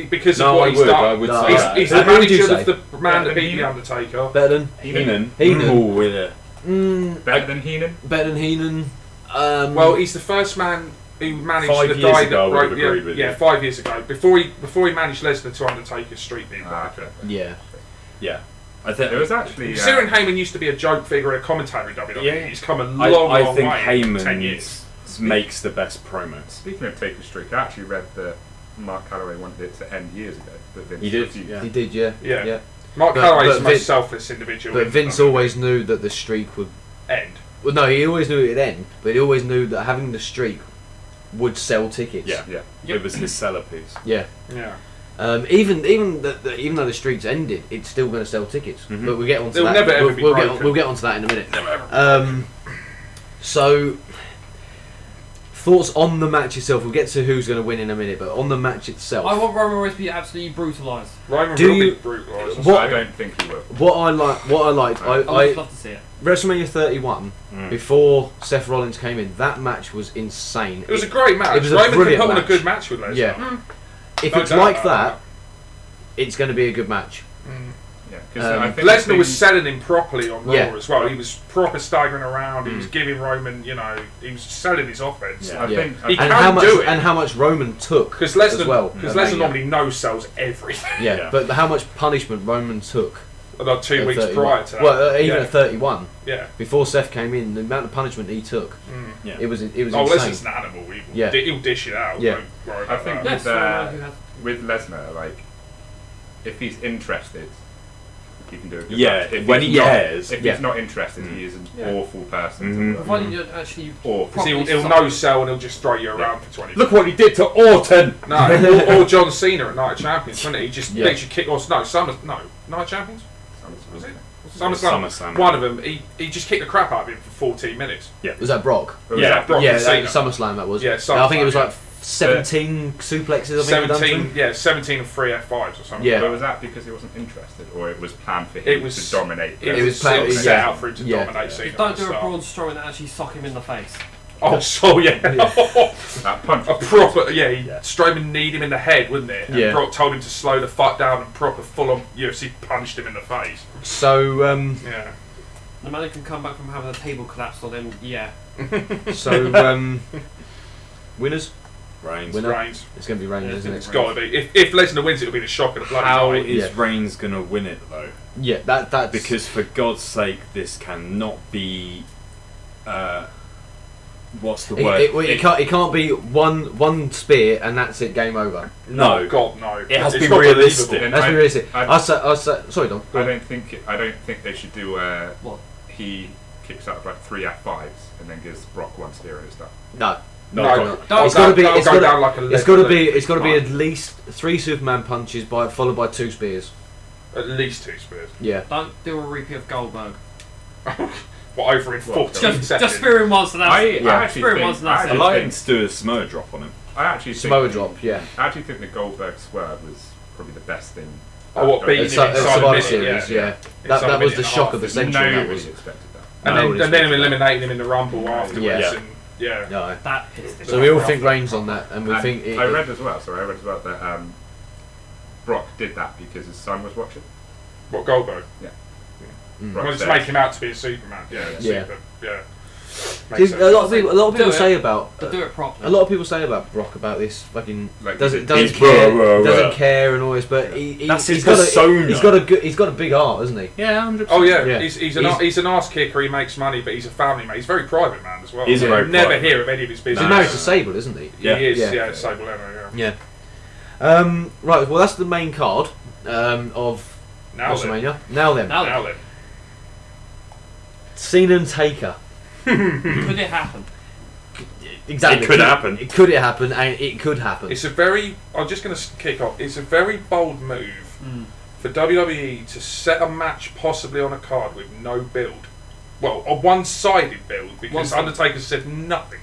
because of No, what I he's would. done. I would No, say He's, that. he's Who the would you manager say? of the man that Better beat than the Undertaker. Better than Heenan. Heenan. Ooh, with it. Better than Heenan? Better than Heenan. Well, he's the first man who managed 5 the years guy ago, I that would have broke. agreed with Yeah, you. 5 years ago, before he managed Lesnar to Undertaker's streak being Ah, broken. okay. yeah. Yeah. I think It was actually. Considering Heyman used to be a joke figure and a commentator in WWE, Yeah. he's come a I long think way in 10 years. Heyman makes the best promos. Speaking of Taker streak, I actually read that Mark Calloway wanted it to end years ago. But Vince He did, refused. yeah. He did, yeah. Yeah. Mark But- Calloway's but the most Vince- selfless individual. But in Vince WWE. always knew that the streak would. End. Well, no, he always knew it'd end, but he always knew that having the streak would sell tickets. Yeah. Yeah. It was his seller piece. Yeah. Yeah. Even even though the streak's ended, it's still going to sell tickets. Mhm. But we'll get onto It'll that. never, ever we'll, be we'll get broken. we'll get onto that in a minute. Never ever. So thoughts on the match itself. We'll get to who's going to win in a minute, but on the match itself, I want Roman Reigns to be absolutely brutalised. Roman Do will you- be brutalised. What- I don't think he will. what I liked, I would I love to see it. WrestleMania 31 Mm. before Seth Rollins came in. That match was insane. It was a great match. It was a Roman can brilliant put on a match. good match with Lesnar. Yeah. If No it's doubt like about that, it's going to be a good match. Yeah. Because I think Lesnar was selling him properly on Raw Yeah. as well. He was proper staggering around. He was giving Roman, he was selling his offense. Yeah. I Yeah. think. He And can how much do it. and how much Roman took Because as Lesnar, well. because Yeah. Lesnar normally sells everything. Yeah, Yeah. but how much punishment Roman took About 2 at weeks 31. prior to that. Well, even yeah. at 31, Yeah. before Seth came in, the amount of punishment he took, Yeah. it was Oh, insane. Lesnar's an animal. Yeah. He'll dish it out. Yeah. Don't worry I about think that. Yes, with, someone who has. with Lesnar, like, if he's interested, he can do a good Yeah, match. If when he's he not- cares. If Yeah. he's not interested, he is an Yeah. awful person. Mhm. To Provided you don't actually. Awful. Because he'll properly no suck. sell and he'll just throw you around for 20 Look what he did to Orton! No, or John Cena at Night of Champions, wouldn't he? He just Yeah. literally kick or no, Night of Champions? Was it? SummerSlam. One of them, he just kicked the crap out of him for 14 minutes. Was that Brock? Or was Yeah. that Brock yeah, and Cena? SummerSlam that was. Yeah, I think it was SummerSlam, like 17 suplexes. I think he done to 17, him. yeah, 17 and 3 F5s or something. Yeah. But was that because he wasn't interested, or it was planned for him It was- to dominate? It was planned- set yeah. out for him to Yeah. dominate Cena. Don't at the do a start. Braun Strowman and actually sock him in the face. Oh, so yeah. That punch. A proper, Strowman kneed him in the head, wouldn't it? And Yeah. Brock told him to slow the fuck down and proper full-on UFC punched him in the face. So, Yeah. The man who can come back from having a table collapsed on him, yeah. Winners. Reigns. Winner. Reigns. It's going to be Reigns, Yeah, isn't It's it? got to be. If Lesnar wins, it'll be the shock of the bloody How night. is Yeah. Reigns going to win it, though? Yeah, that's Because, for God's sake, this cannot be. What's the word? it can't be one spear and that's it. Game over. No. Oh, God, no. It has to It's be not realistic. believable. Let's be realistic. I- I say. Sorry, Dom. Go I on. don't think they should do What? he kicks out like 3 F5s and then gives Brock one spear and stuff. No. No, Don't- It's got to be. That'll It's go got down to. like a It's got to be. lead. It's got to be Right. at least 3 Superman punches followed by 2 spears. At least 2 spears. Yeah. Don't do a repeat of Goldberg. What, over in 14 Just seconds? spear him once and that's I Yeah. actually Spirit think, one's I nuts. I actually like think, him to do a Samoa drop on him. I actually think Samoa drop. Yeah. I actually think the Goldberg swerve was probably the best thing. Oh, what, beating It's him inside a Survivor minute, Series. Yeah. Inside That a was minute the and a shock half. of the century. That Nobody was. expected that. And Nobody then him expected that. eliminating him in the Rumble afterwards. Yeah. And, yeah. No. that pissed him. So we all think Reigns on that, and we And think. I read as well that Brock did that because his son was watching. What, Goldberg? Mm. Brock Well, just said- make him out to be a Superman. Yeah. Yeah. Super. Yeah. See, Makes a sense. lot of people Do it. say about. But do it properly. A lot of people say about Brock about this fucking Like, doesn't he's care, blah, blah, doesn't blah. care and all this, but That's his he's got persona. he's got a big heart, hasn't he? Yeah, 100%. Oh yeah, Yeah. he's an arse kicker. He makes money, but he's a family man. He's a very private man as well. He's a You very never private hear of any of his business. He's married to Sable, isn't he? Yeah. He is. Yeah. Yeah, Sable Leno. Yeah. Yeah. Right. Well, that's the main card of Now then. WrestleMania. Now then, Now then. Cena and Taker. Could it happen? Exactly. It could happen. It could happen, and it could happen. It's a very. I'm just going to kick off. It's a very bold move for WWE to set a match possibly on a card with no build. Well, a one-sided build, because Undertaker said nothing.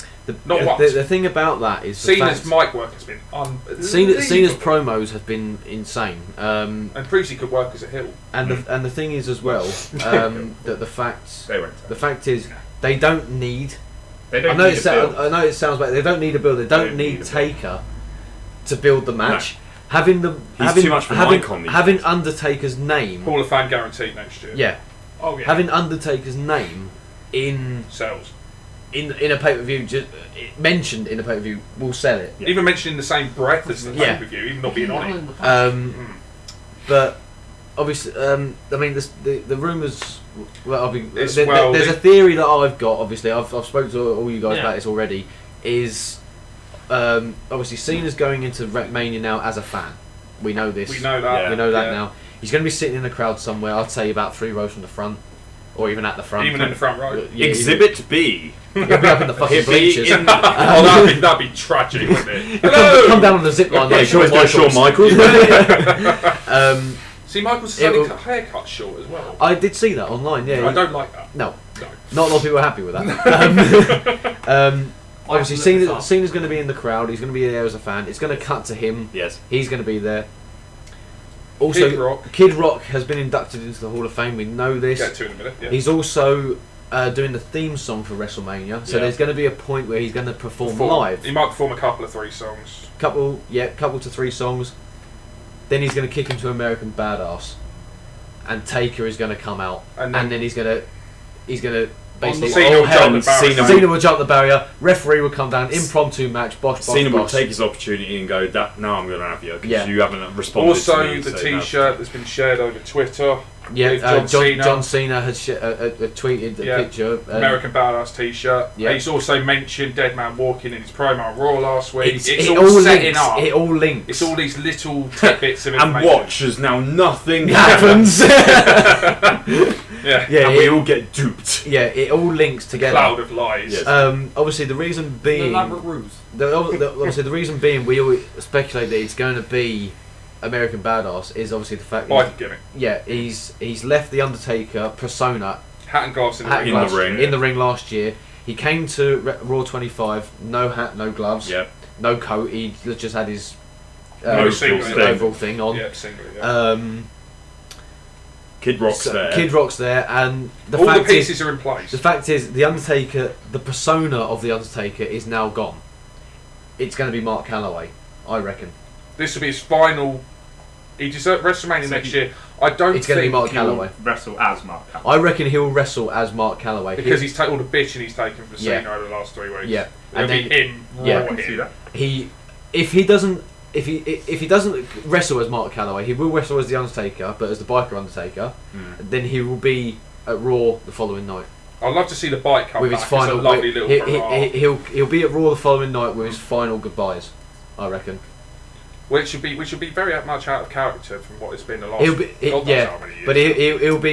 Not once. The thing about that is Cena's mic work has been unbelievable. Cena's promos have been insane. And Priestley could work as a heel. And the thing is as well that the fact is they don't need. I know it sounds bad. They don't need a build. They don't need Taker to build the match. No. Too much for having Undertaker's name. Hall of Fame guaranteed next year. Yeah. Oh yeah. Having Undertaker's name in sells. In a pay-per-view, just mentioned in a pay-per-view, will sell it. Yeah. Even mentioned in the same breath as the pay-per-view, even not being on it. But obviously, I mean, the rumours. Well, there's a theory that I've got. Obviously, I've spoken to all you guys about this already. Is obviously Cena's going into Wrestlemania now as a fan. We know this. We know that. We know that now. He's going to be sitting in the crowd somewhere. I'd say about 3 rows from the front, or even at the front. Even in the front row. Yeah, Exhibit B. He'll be up in the fucking bleachers. That'd be tragic, wouldn't it? Come down on the zip line like Shawn Michaels. See, Michaels has only cut haircut short as well. I did see that online. Yeah, I don't like that. No, not a lot of people are happy with that. Obviously, Cena's going to be in the crowd. He's going to be there as a fan. It's going to cut to him. Yes, he's going to be there. Also, Kid Rock has been inducted into the Hall of Fame. We know this. Get to in a minute. Yeah. He's also doing the theme song for WrestleMania. So there's going to be a point where he's going to perform live. He might perform a couple of 3 songs. Couple to 3 songs. Then he's going to kick into American Badass, and Taker is going to come out, and then he's going to basically Cena will jump the barrier. Referee will come down. Impromptu match. Bosh. Cena will take his opportunity and go. No, I'm going to have you because you haven't responded. Also, to me, the T-shirt that's been shared over Twitter. Yeah, John Cena has tweeted the picture. American Badass T-shirt. Yeah. He's also mentioned Dead Man Walking in his promo on Raw last week. It's all setting up. It all links. It's all these little tidbits of information. And watch as now nothing happens. And we all get duped. Yeah, it all links together. Cloud of lies. Yes. Obviously, the reason being. Elaborate ruse. Obviously, the reason being we always speculate that it's going to be American Badass is obviously the fact he's left the Undertaker persona hat and gloves in the ring last year. He came to Raw 25, no hat, no gloves, no coat. He just had his overall thing on. Yeah, singlet. Kid Rock's there. Kid Rock's there, and all the pieces are in place. The fact is, the Undertaker, the persona of the Undertaker, is now gone. It's going to be Mark Calloway, I reckon. This will be his final. He deserves WrestleMania next year. I don't it's think going to be Mark Calloway. Wrestle as Mark Calloway. I reckon he'll wrestle as Mark Calloway because he's taken all the bitching he's taken from Cena over the last 3 weeks. Yeah, and then him. I can see that. If he doesn't wrestle as Mark Calloway, he will wrestle as the Undertaker, but as the biker Undertaker. Then he will be at Raw the following night. I'd love to see the bike come with back. His final, it's a lovely little he'll be at Raw the following night with his final goodbyes, I reckon. Which would be very much out of character from what it's been the last. He'll be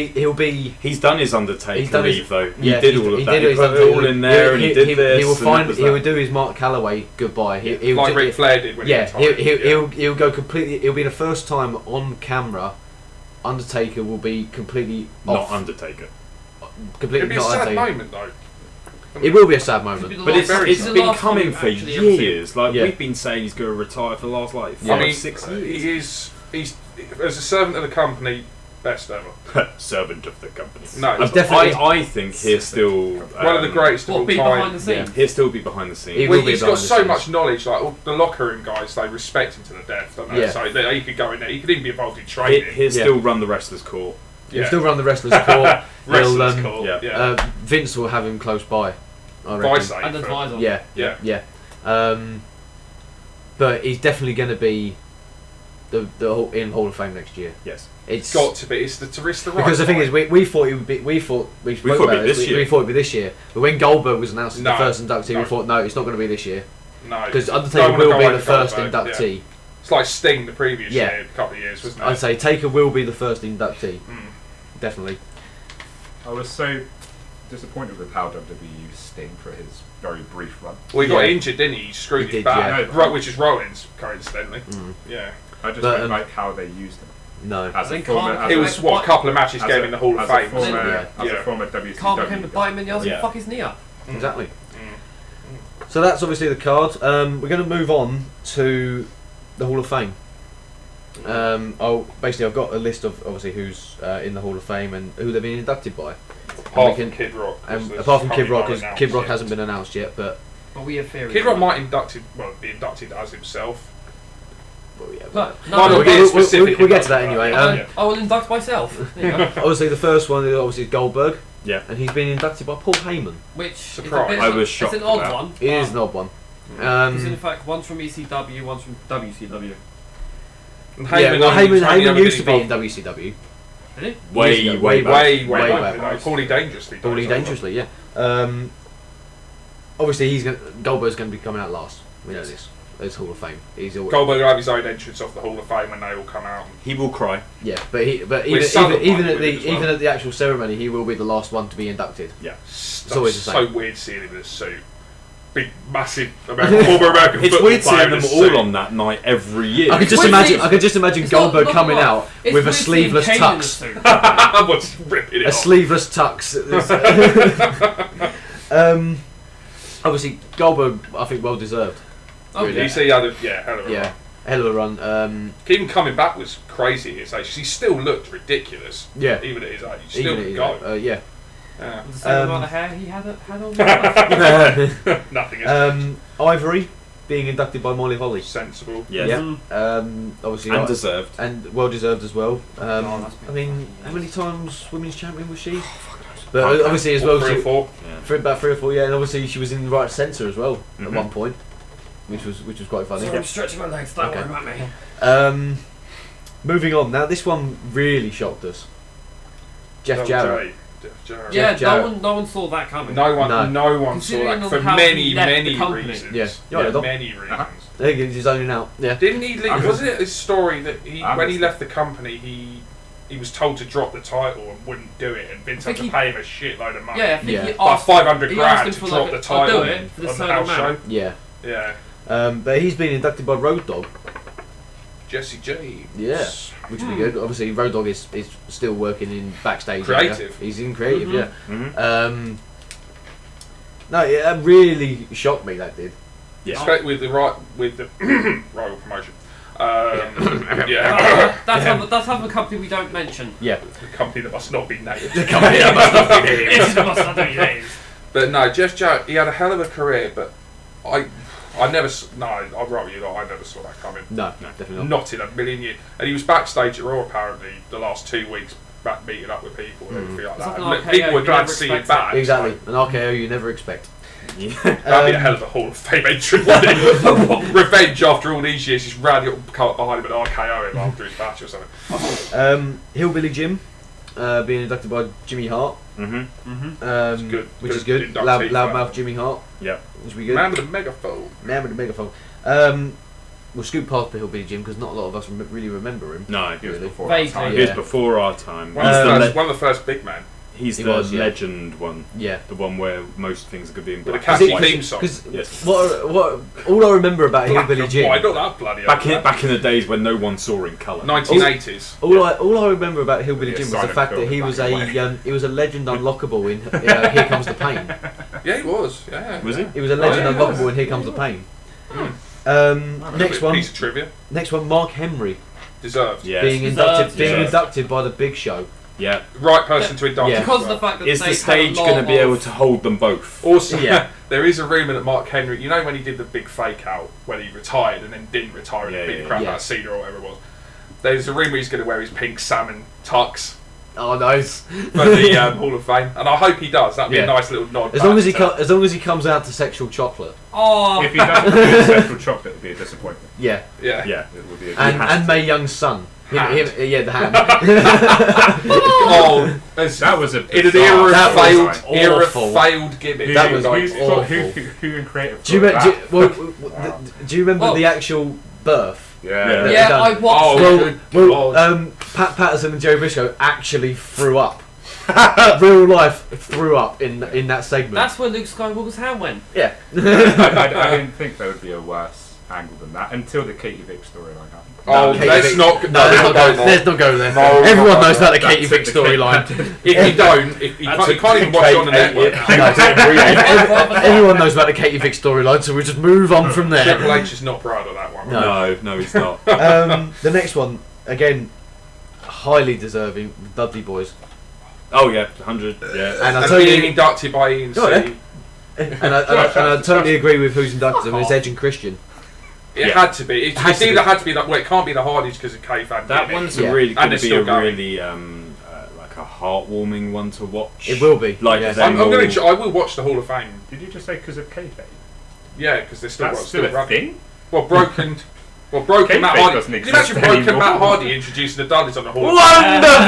he'll be. He's done his Undertaker leave though. He did all of that. He put it all in there, and he did this. He will do his Mark Calloway goodbye. Like Ric Flair did when he retired. He'll go completely. It'll be the first time on camera. Undertaker will be completely not off. Undertaker. Completely It'll be not a sad Undertaker. moment though. It will be a sad moment, but it's been coming for years. Like we've been saying, he's going to retire for the last 6 years. He's as a servant of the company, best ever. Servant of the company. No, definitely. I think he's still one of the greatest of all time. Behind the scenes. He'll still be behind the scenes. He's got so much knowledge. Like all the locker room guys, they respect him to the death, don't they? So he could go in there. He could even be involved in training. He'll still run the wrestlers' call. He'll still run the wrestlers' court. Wrestlers' court. Vince will have him close by. And advise on. Yeah. But he's definitely going to be in Hall of Fame next year. Yes, it's got to be. It's the right. Because the thing is, we thought it would be. We thought it would be this year. But when Goldberg was announced as the first inductee, we thought no, it's not going to be this year. No, because Undertaker will be the first inductee. Yeah. It's like Sting the previous year, a couple of years, wasn't it? I'd say Taker will be the first inductee. Definitely. I was so disappointed with how WWE used Sting for his very brief run. Well, he got injured, didn't he? He screwed his back, which is Rollins, coincidentally. Yeah. I just don't like how they used him. No. As a Then former, Khan- It was what a couple of matches as gave a- in the Hall of as a Fame. former- wasn't it? As Yeah. a former WCW. Carl came to bite him in the ass Yeah. and fuck his knee up. Exactly. Mm. So that's obviously the card. We're going to move on to the Hall of Fame. Basically, I've got a list of obviously who's in the Hall of Fame and who they've been inducted by. Apart from Kid Rock. Apart from Kid Rock, because because Kid Rock hasn't been announced yet, but But we have theories. Kid Rock might be inducted as himself. well, yeah, But, Might no, not we'll, be a we'll, specific we'll get to that induction, anyway. right? I, I will induct myself. There you go. Obviously, the first one is obviously Goldberg, Yeah. and he's been inducted by Paul Heyman. Which Surprise. is a bit, I was shocked It's an odd at that. one. It is an odd one. Because in fact, one's from ECW, one's from WCW. And Yeah, well, only was only Heyman ever used to be in involved- WCW. Did he? Way, Years ago, way back. Way Way back. back. Paulie Dangerously. Paulie Dangerously, yeah. Obviously, Goldberg's going to be coming out last. We know this. It's Hall of Fame. He's always, Goldberg will have his own entrance off the Hall of Fame when they all come out. He will cry. yeah, but even Southern even might at be with it as well. even at the actual ceremony, he will be the last one to be inducted. Yeah. It's always the so same. weird seeing him in a suit. Big, massive former American It's football weird player seeing in a them suit. all on that night every year. I could just weird imagine. seeing- I could just imagine It's not- Goldberg not coming like- out it's with a weird seeing sleeveless Kane in a tux. suit. What's ripping it A off? sleeveless tux. Obviously, Goldberg, I think, well deserved. Oh, Really? You see, hell of a Yeah, run. hell of a run. Even coming back was crazy at his age. He still looked ridiculous. Yeah, Even at his age. He still even could at- go. yeah. Yeah. The same amount of hair he had on. Nothing is Ivory being inducted by Molly Holly. sensible. Yes. Yeah. Obviously, And deserved. and well deserved as well. that's I mean, how many times women's champion was she? Oh, But obviously, as well, Three or she, four. Yeah. for about 3 or 4, yeah, and obviously she was in the right centre as well at Mhm. one point, which was quite funny. So I'm stretching my legs. Don't Okay. worry about me. Moving on now, this one really shocked us. Jeff Double Jarrett. J. Jeff Jarrett. Yeah, Jarrett. no one saw that coming. No one saw Considering that for how he many, left the many company. reasons. Yeah. Yeah, Dom. many reasons. There he is, he's zoning out. Yeah. Didn't he leave? Wasn't it a story that I when he missed left the company, he was told to drop the title and wouldn't do it, and Vince had think to pay him a shitload of money. Yeah, I think Yeah. he Like asked. 500 he asked grand him to for drop like the I'll do title it for the on the certain house show. amount. Yeah. Yeah. But he's been inducted by Road Dogg. Jesse James. Yeah. Which would be good. Obviously, Road Dogg is still working in backstage. Creative. area. He's in creative, Mhm. yeah. Mm-hmm. No, yeah, that really shocked me. That did. Yeah. Especially with the rival promotion. Yeah. That's another company we don't mention. Yeah. The company that must not be named. The company that must not be named. It's the most other names. But no, Jeff Jarrett, he had a hell of a career, but I never, I'm right with you, I never saw that coming. No, definitely not. Not in a million years. And he was backstage at Raw apparently the last 2 weeks, back meeting up with people and everything like It's that. like And an people RKO, were you glad never to see him expect back. Exactly. An RKO you never expect. Yeah. That'd be a hell of a Hall of Fame entry, wouldn't it? Revenge after all these years, just rally up, come up behind him and RKO him after his match or something. Hillbilly Jim being inducted by Jimmy Hart. Mm-hmm. Good. Which Good is good. inductee for Loudmouth that. Jimmy Hart. Yeah. Which would be good. Man with a megaphone. Man with the megaphone. We'll scoot past the Hillbilly Jim because not a lot of us really remember him. No. He was Really? before our Vaguely. time. He was Yeah. before our time. One, He's of the the le- first, one of the first big men. he's He the was, yeah. legend one. Yeah. The one where most things could be in With a black. catchy and white. theme song. Because Yes. what all I remember about Black Hillbilly and Jim. white, not that bloody Back in the days when no one saw in colour. 1980s. All I remember about Hillbilly Yeah, Jim was the silent fact film that he back was in the day. he was a legend unlockable in Here Comes the Pain. Yeah, he was. Yeah. Was he? He was a legend yeah, unlockable yeah. in Here Comes the Pain. A Next little one. Piece of trivia. Next one. Mark Henry Deserved. Yes. being Deserved, inducted by the Big Show. Yeah. Right person to induct. Yeah. as Because of well. the fact that Is they the had stage a lot going to be of- able to hold them both? Also, Yeah. there is a rumour that Mark Henry, you know when he did the big fake out, when he retired and then didn't retire and Yeah, beat the yeah, crap yeah. out of Cena or whatever it was. There's a rumour he's going to wear his pink salmon tux Oh, nice. for the Hall of Fame, and I hope he does. That'd be Yeah. a nice little nod. As long as back to- as long as he comes out to sexual chocolate. Oh, If he doesn't do central chocolate, it would be a disappointment. Yeah. Yeah. Yeah. It would be a And Mae Young's son. Hand. Yeah, the hand. Oh, as- that was a in an bizarre era of That was failed, era of awful. failed gimmick. Who, That was who in creative Do you, thought do, that? do you remember Well- the actual birth? Yeah. yeah, done. I watched Oh, it. good Well, God. Pat Patterson and Joe Briscoe actually threw up. Real life threw up in that segment. That's where Luke Skywalker's hand went. yeah. I didn't think there would be a worse angle than that until the Katie Vick storyline happened. Oh, Katie let's Vick- not. No, let's not go there. Let's not go there. Everyone knows about the That's Katie Vick the storyline. If you don't, if you can't even watch it on the network. Everyone knows about the Katie Vick storyline, so we'll just move on from there. Triple H is not proud of that one. No. No, he's not. The next one, again, highly deserving, the Dudley Boys. Oh yeah, 100. Yeah. And I And tell being you, inducted by Ian Go on, C. and I totally agree with who's inducted them. It's Edge and Christian. It Yeah. had to be. Had It's to either be. had to be that. Well, it can't be the Hardys because of K-Fan. That one's Yeah. a really And going to it's be still a going. really like a heartwarming one to watch. It will be. Like yeah. them I'm going all- to. I will watch the Hall of Fame. Did you just say because of kayfabe? Yeah, because they're still, That's still a running. thing. Well, broken. Well, broken Kayfabe Matt Hardy. doesn't Can you imagine exist broken anymore. Matt Hardy introducing the Dudleys on the Hall of Wonderful.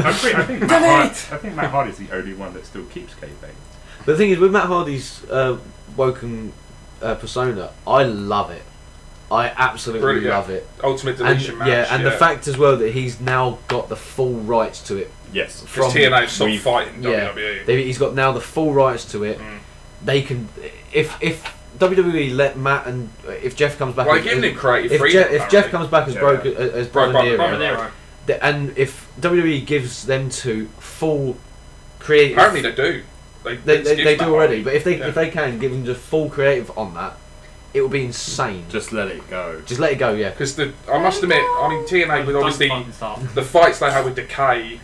I think Matt Hardy's the only one that still keeps kayfabe. But the thing is, with Matt Hardy's woken persona, I love it. I absolutely Brilliant. love it. Ultimate And Deletion match. yeah, and the fact as well that he's now got the full rights to it. Yes. because from- TNA stopped we've- fighting Yeah, WWE. he's got now the full rights to it. They can, if WWE let Matt and if Jeff comes back, Well, as- giving him creative if, freedom. if Jeff comes back as Yeah. as Brother Nero, Brother Nero. and if WWE gives them to full creative, Apparently they do. they do already. But if Yeah. they can give them just full creative on that, it will be insane. Just let it go. Just let it go, yeah. Because I must admit, I mean TNA with obviously Fun stuff. the fights they had with Decay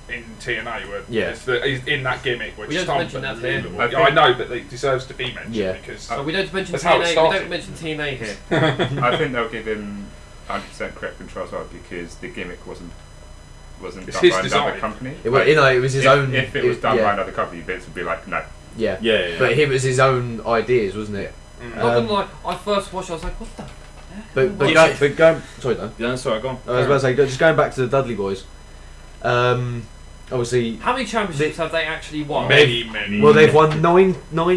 in TNA were Yeah. is in that gimmick, which We is don't mention that here. unbelievable. I Yeah, I think- know, but it deserves to be mentioned Yeah. because So we don't mention That's how it TNA. We started. don't mention TNA here. I think they'll give him 100% correct control as well because the gimmick wasn't It's done his by another design. company. It was, it was his own. If it was done yeah, by another company, Vince would be like, no. yeah. Yeah, yeah. But it was his own ideas, wasn't it? Not gonna lie, I first watched it, I was like, what the? But go. Sorry, Dan. Yeah, that's alright, go on. I was about to say, just going back to the Dudley Boys. Obviously, How many championships have they actually won? many. well, they've won nine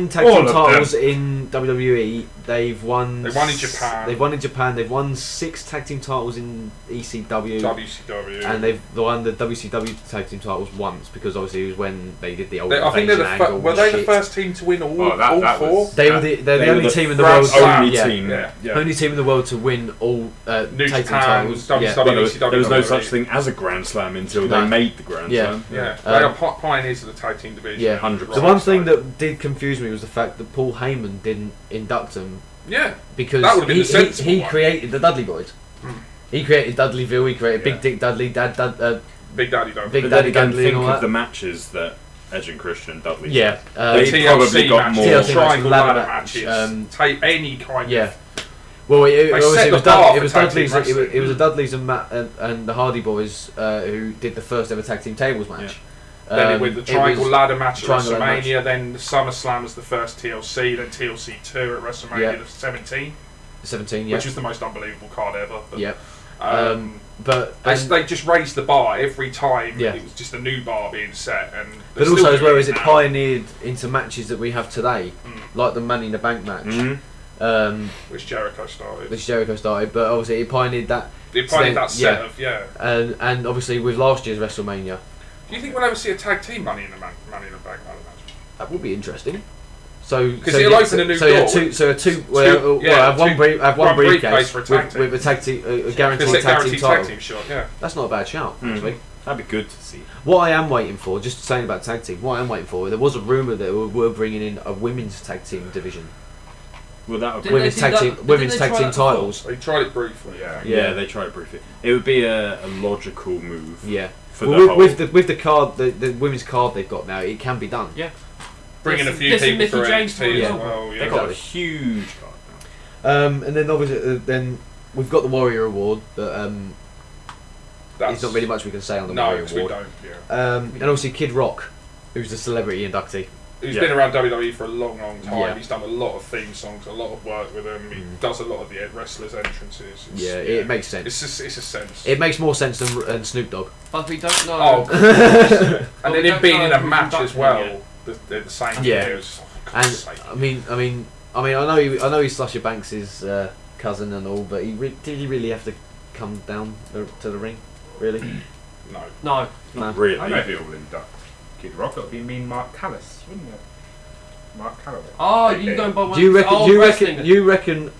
tag All team of titles in WWE. They've won. They won in Japan. They've won in Japan. They've won 6 tag team titles in ECW. WCW. And they've won the WCW tag team titles once because obviously it was when they did the old I think they're invasion angle. were they the shit. first team to win all that four? was- They're the only team in the Grand world. Slam Only yeah, team. Yeah. Only team in the world to win all New tag team Japan, titles. WCW. Yeah. Well, there was no WWE. such thing as a Grand Slam until No. they made the Grand Yeah. Slam. Yeah, Um, they are pioneers of the tag team division. Yeah. 100%. The one thing that did confuse me was the fact that Paul Heyman didn't induct them Yeah, because That would've been the he sensible one. created the Dudley Boys. He created Dudleyville. He created Yeah. Big Dick Dudley, Big Daddy don't. Big But Daddy then again, Dudley think and all of that. the matches that Edge and Christian Dudley Yeah, They TLC probably got matches, more- TLC triangle matches, ladder ladder matches, match, take any kind yeah. of. Well, set the bar for tag team Dudley's. wrestling. It was the Dudleys and Matt and the Hardy Boys who did the first ever tag team tables match. Then it with the triangle ladder match at triangle ladder WrestleMania, then the SummerSlam was the first TLC, then TLC 2 at WrestleMania Yeah. the 17, 17, yeah. which was the most unbelievable card ever. But, Yeah. But they just raised the bar every time. Yeah. It was just a new bar being set, and but they're also still as well doing as it now. pioneered into matches that we have today, Mm. like the Money in the Bank match, Mhm. Which Jericho started. which Jericho started. But obviously it pioneered that, It pioneered so that set yeah. of, yeah. and obviously with last year's WrestleMania, Do you think we'll ever see a tag team Money in the Bank ladder match? that would be interesting. So 'Cause it'll open a new so door. I have one briefcase briefcase for a tag team. with a tag team, a Because guaranteed they're tag team guaranteed title. tag team shot, yeah. That's not a bad shout, Mm. actually. That'd be good to see. What I am waiting for, just saying about tag team, what I am waiting for, there was a rumour that we were bringing in a women's tag team division, Well, that would be. Didn't women's they tag do team, that- women's didn't they tag try team that before? titles. They tried it briefly, yeah. Yeah, Yeah. they try to brief it. It would be a logical move. Yeah. For Well, the whole. with the card, the women's card they've got now, it can be done. Yeah. Bringing a This- few this is people Mickey for James NXT for as example. well, They've yeah. got a Exactly. huge card now. And then obviously then we've got the Warrior Award, but That's, there's not really much we can say on the No, Warrior 'cause we Award. don't, yeah. And obviously Kid Rock, who's the celebrity inductee. He's Yeah. been around WWE for a long, long time. Yeah. He's done a lot of theme songs, a lot of work with them. He does a lot of the wrestlers' entrances. It's, Yeah, it makes sense. It's a sense. It makes more sense than Snoop Dogg. But we don't know. Oh, But and we then him don't being know in a who's match as inducting well. yet. They're the same. Yeah. Players. Oh, for And God's sake. I know he's Sasha Banks' cousin and all, but did he really have to come down to the ring? Really? No. No. No. Really. I know who will induct Kid Rock. It would be Mean Mark Callis, wouldn't it? Mark Calloway. Oh, Okay. you going by one? Do you reckon? Oh, do wrestling. you reckon?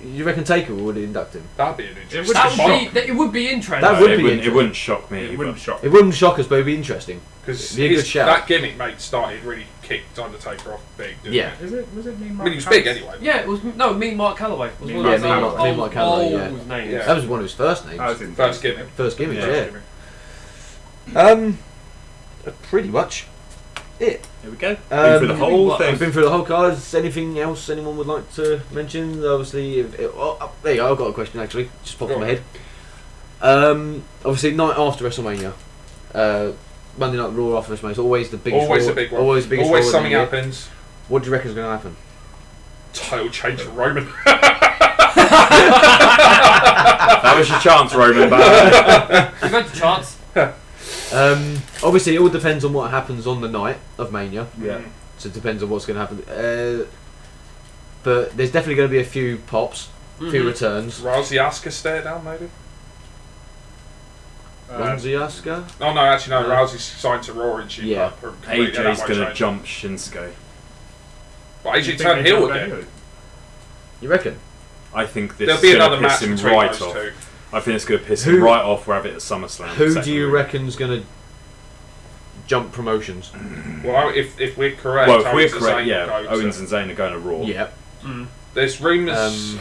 You reckon Taker would induct him? That'd be an interesting. It would be interesting. That would be it interesting. wouldn't shock me. It either. wouldn't shock It me. wouldn't shock us, but it'd be interesting. Because It'd be a good shout. that gimmick, mate, started really kicked Undertaker off big. Didn't Yeah. It? Was it me? I mean, he was big anyway. Yeah, it was Mark Calloway. Was Me one Mark of those Calloway. old, Mark Calloway, yeah. old names. Yeah. That was one of his first names. I was in First gimmick. First gimmick, Yeah. yeah. Pretty much it. Here we go. Been through the whole I've thing. I've been through the whole cards. Anything else anyone would like to mention? Obviously, there you go. I've got a question actually. Just popped in my head. Obviously, night after WrestleMania, Monday Night Raw after WrestleMania is always the biggest. Always Raw, the big one. Always the biggest. Always Raw of the something year. happens. What do you reckon is going to happen? Title change for Roman. That was your chance, Roman. But You've had the chance. Obviously, it all depends on what happens on the night of Mania. yeah. So it depends on what's going to happen. But there's definitely going to be a few pops, a few returns. Rousey Asuka stare down, maybe? Ronzi Asuka. Oh, no, actually, no. Uh, Rousey's signed to Raw and she. Yeah. AJ's going to jump Shinsuke. But AJ turned heel again. You reckon? I think this There'll is be going another to match piss him between right those off. two. I think it's going to piss Who- him right off. We'll have it at SummerSlam. Who second do you week. reckon's going to jump promotions? Well, if we're correct, Well, if we're Owens and correct, Zayn yeah, will go Owens to- and Zayn are going to Raw. Yeah. There's rumours. Who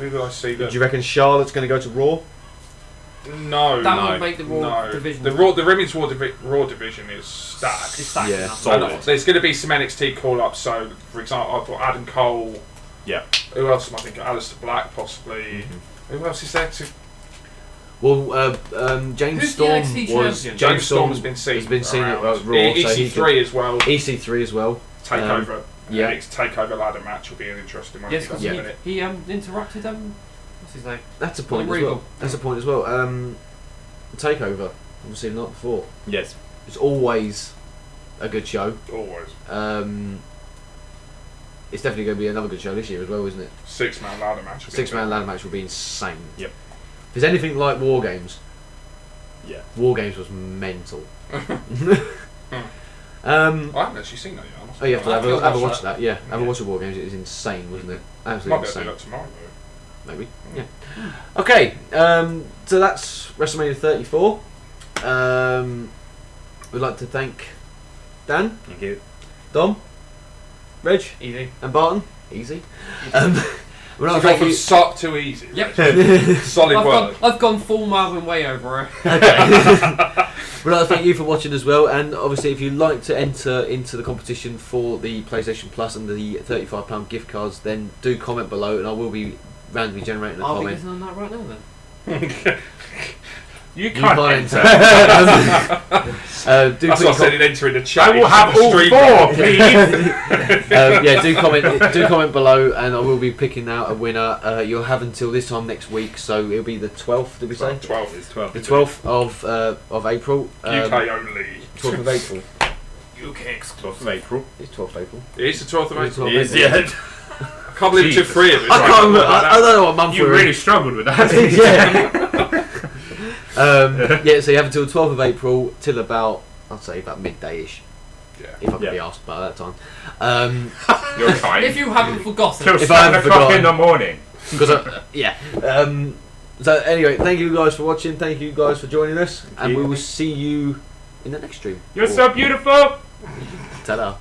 did I see Do that? you reckon Charlotte's going to go to Raw? No. That No. would make the Raw No. division. The women's Raw division is stacked. It's stacked Yeah. enough. Solid. And there's going to be some NXT call-ups. So, for example, I thought Adam Cole. Yeah. Who else am I thinking? Alistair Black, possibly. Who else is there? Well, James Who's the Storm NXT was champion? James Storm has been seen. Has been seen at around. Raw, so he EC3 as well. EC3 as well. Takeover. yeah. Takeover ladder match will be an interesting one. Yes, That's because a minute. he interrupted what's his name? That's a point as Regal. well. That's a point as well. Takeover, obviously the night before. Yes. It's always a good show. Always. It's definitely going to be another good show this year as well, isn't it? 6-man ladder match. will be Six-man good. ladder match will be insane. Yep. If there's anything like War Games, Yeah. War Games was mental. I haven't actually seen that yet. I must Oh, you have to have a I'll watch watch that. Yeah, have a Yeah. watch of War Games. It is insane, wasn't it? Might Absolutely be able to insane. do that tomorrow though. Maybe. Yeah. Okay. So that's WrestleMania 34. We'd like to thank Dan, Thank you. Dom, Reg, Easy. and Barton. Easy. We'd like to So go thank from you. suck to easy. Yep. Solid word. I've gone full Marvin Way over it. We'd like to thank you for watching as well, and obviously if you'd like to enter into the competition for the PlayStation Plus and the £35 gift cards, then do comment below and I will be randomly generating a I'll be comment. listening on that right now then. You You can't can't enter. do That's put what I your said in entering the chat. I will have all four, please. yeah, do comment below, and I will be picking out a winner. You'll have until this time next week, so it'll be the 12th. Did we say 12. It's 12. the 12th of April? UK only. 12th of April. UK exclusive. 12th of April. It's 12th of April. It is the 12th of It's April. 12th It is, April. yeah. I can't believe it took Jesus. 3 of us. I can't remember. I don't know what month You we're really in. struggled with that. Yeah. Yeah, so you have until 12th of April till about, I'd say about midday-ish, Yeah. if I can Yeah. be asked by that time. You're kind. If you haven't forgotten. Till If I 7 haven't o'clock in forgotten. the morning. Because yeah. So anyway, thank you guys for watching. Thank you guys for joining us, and you. we will see you in the next stream. You're so beautiful. Ta-da.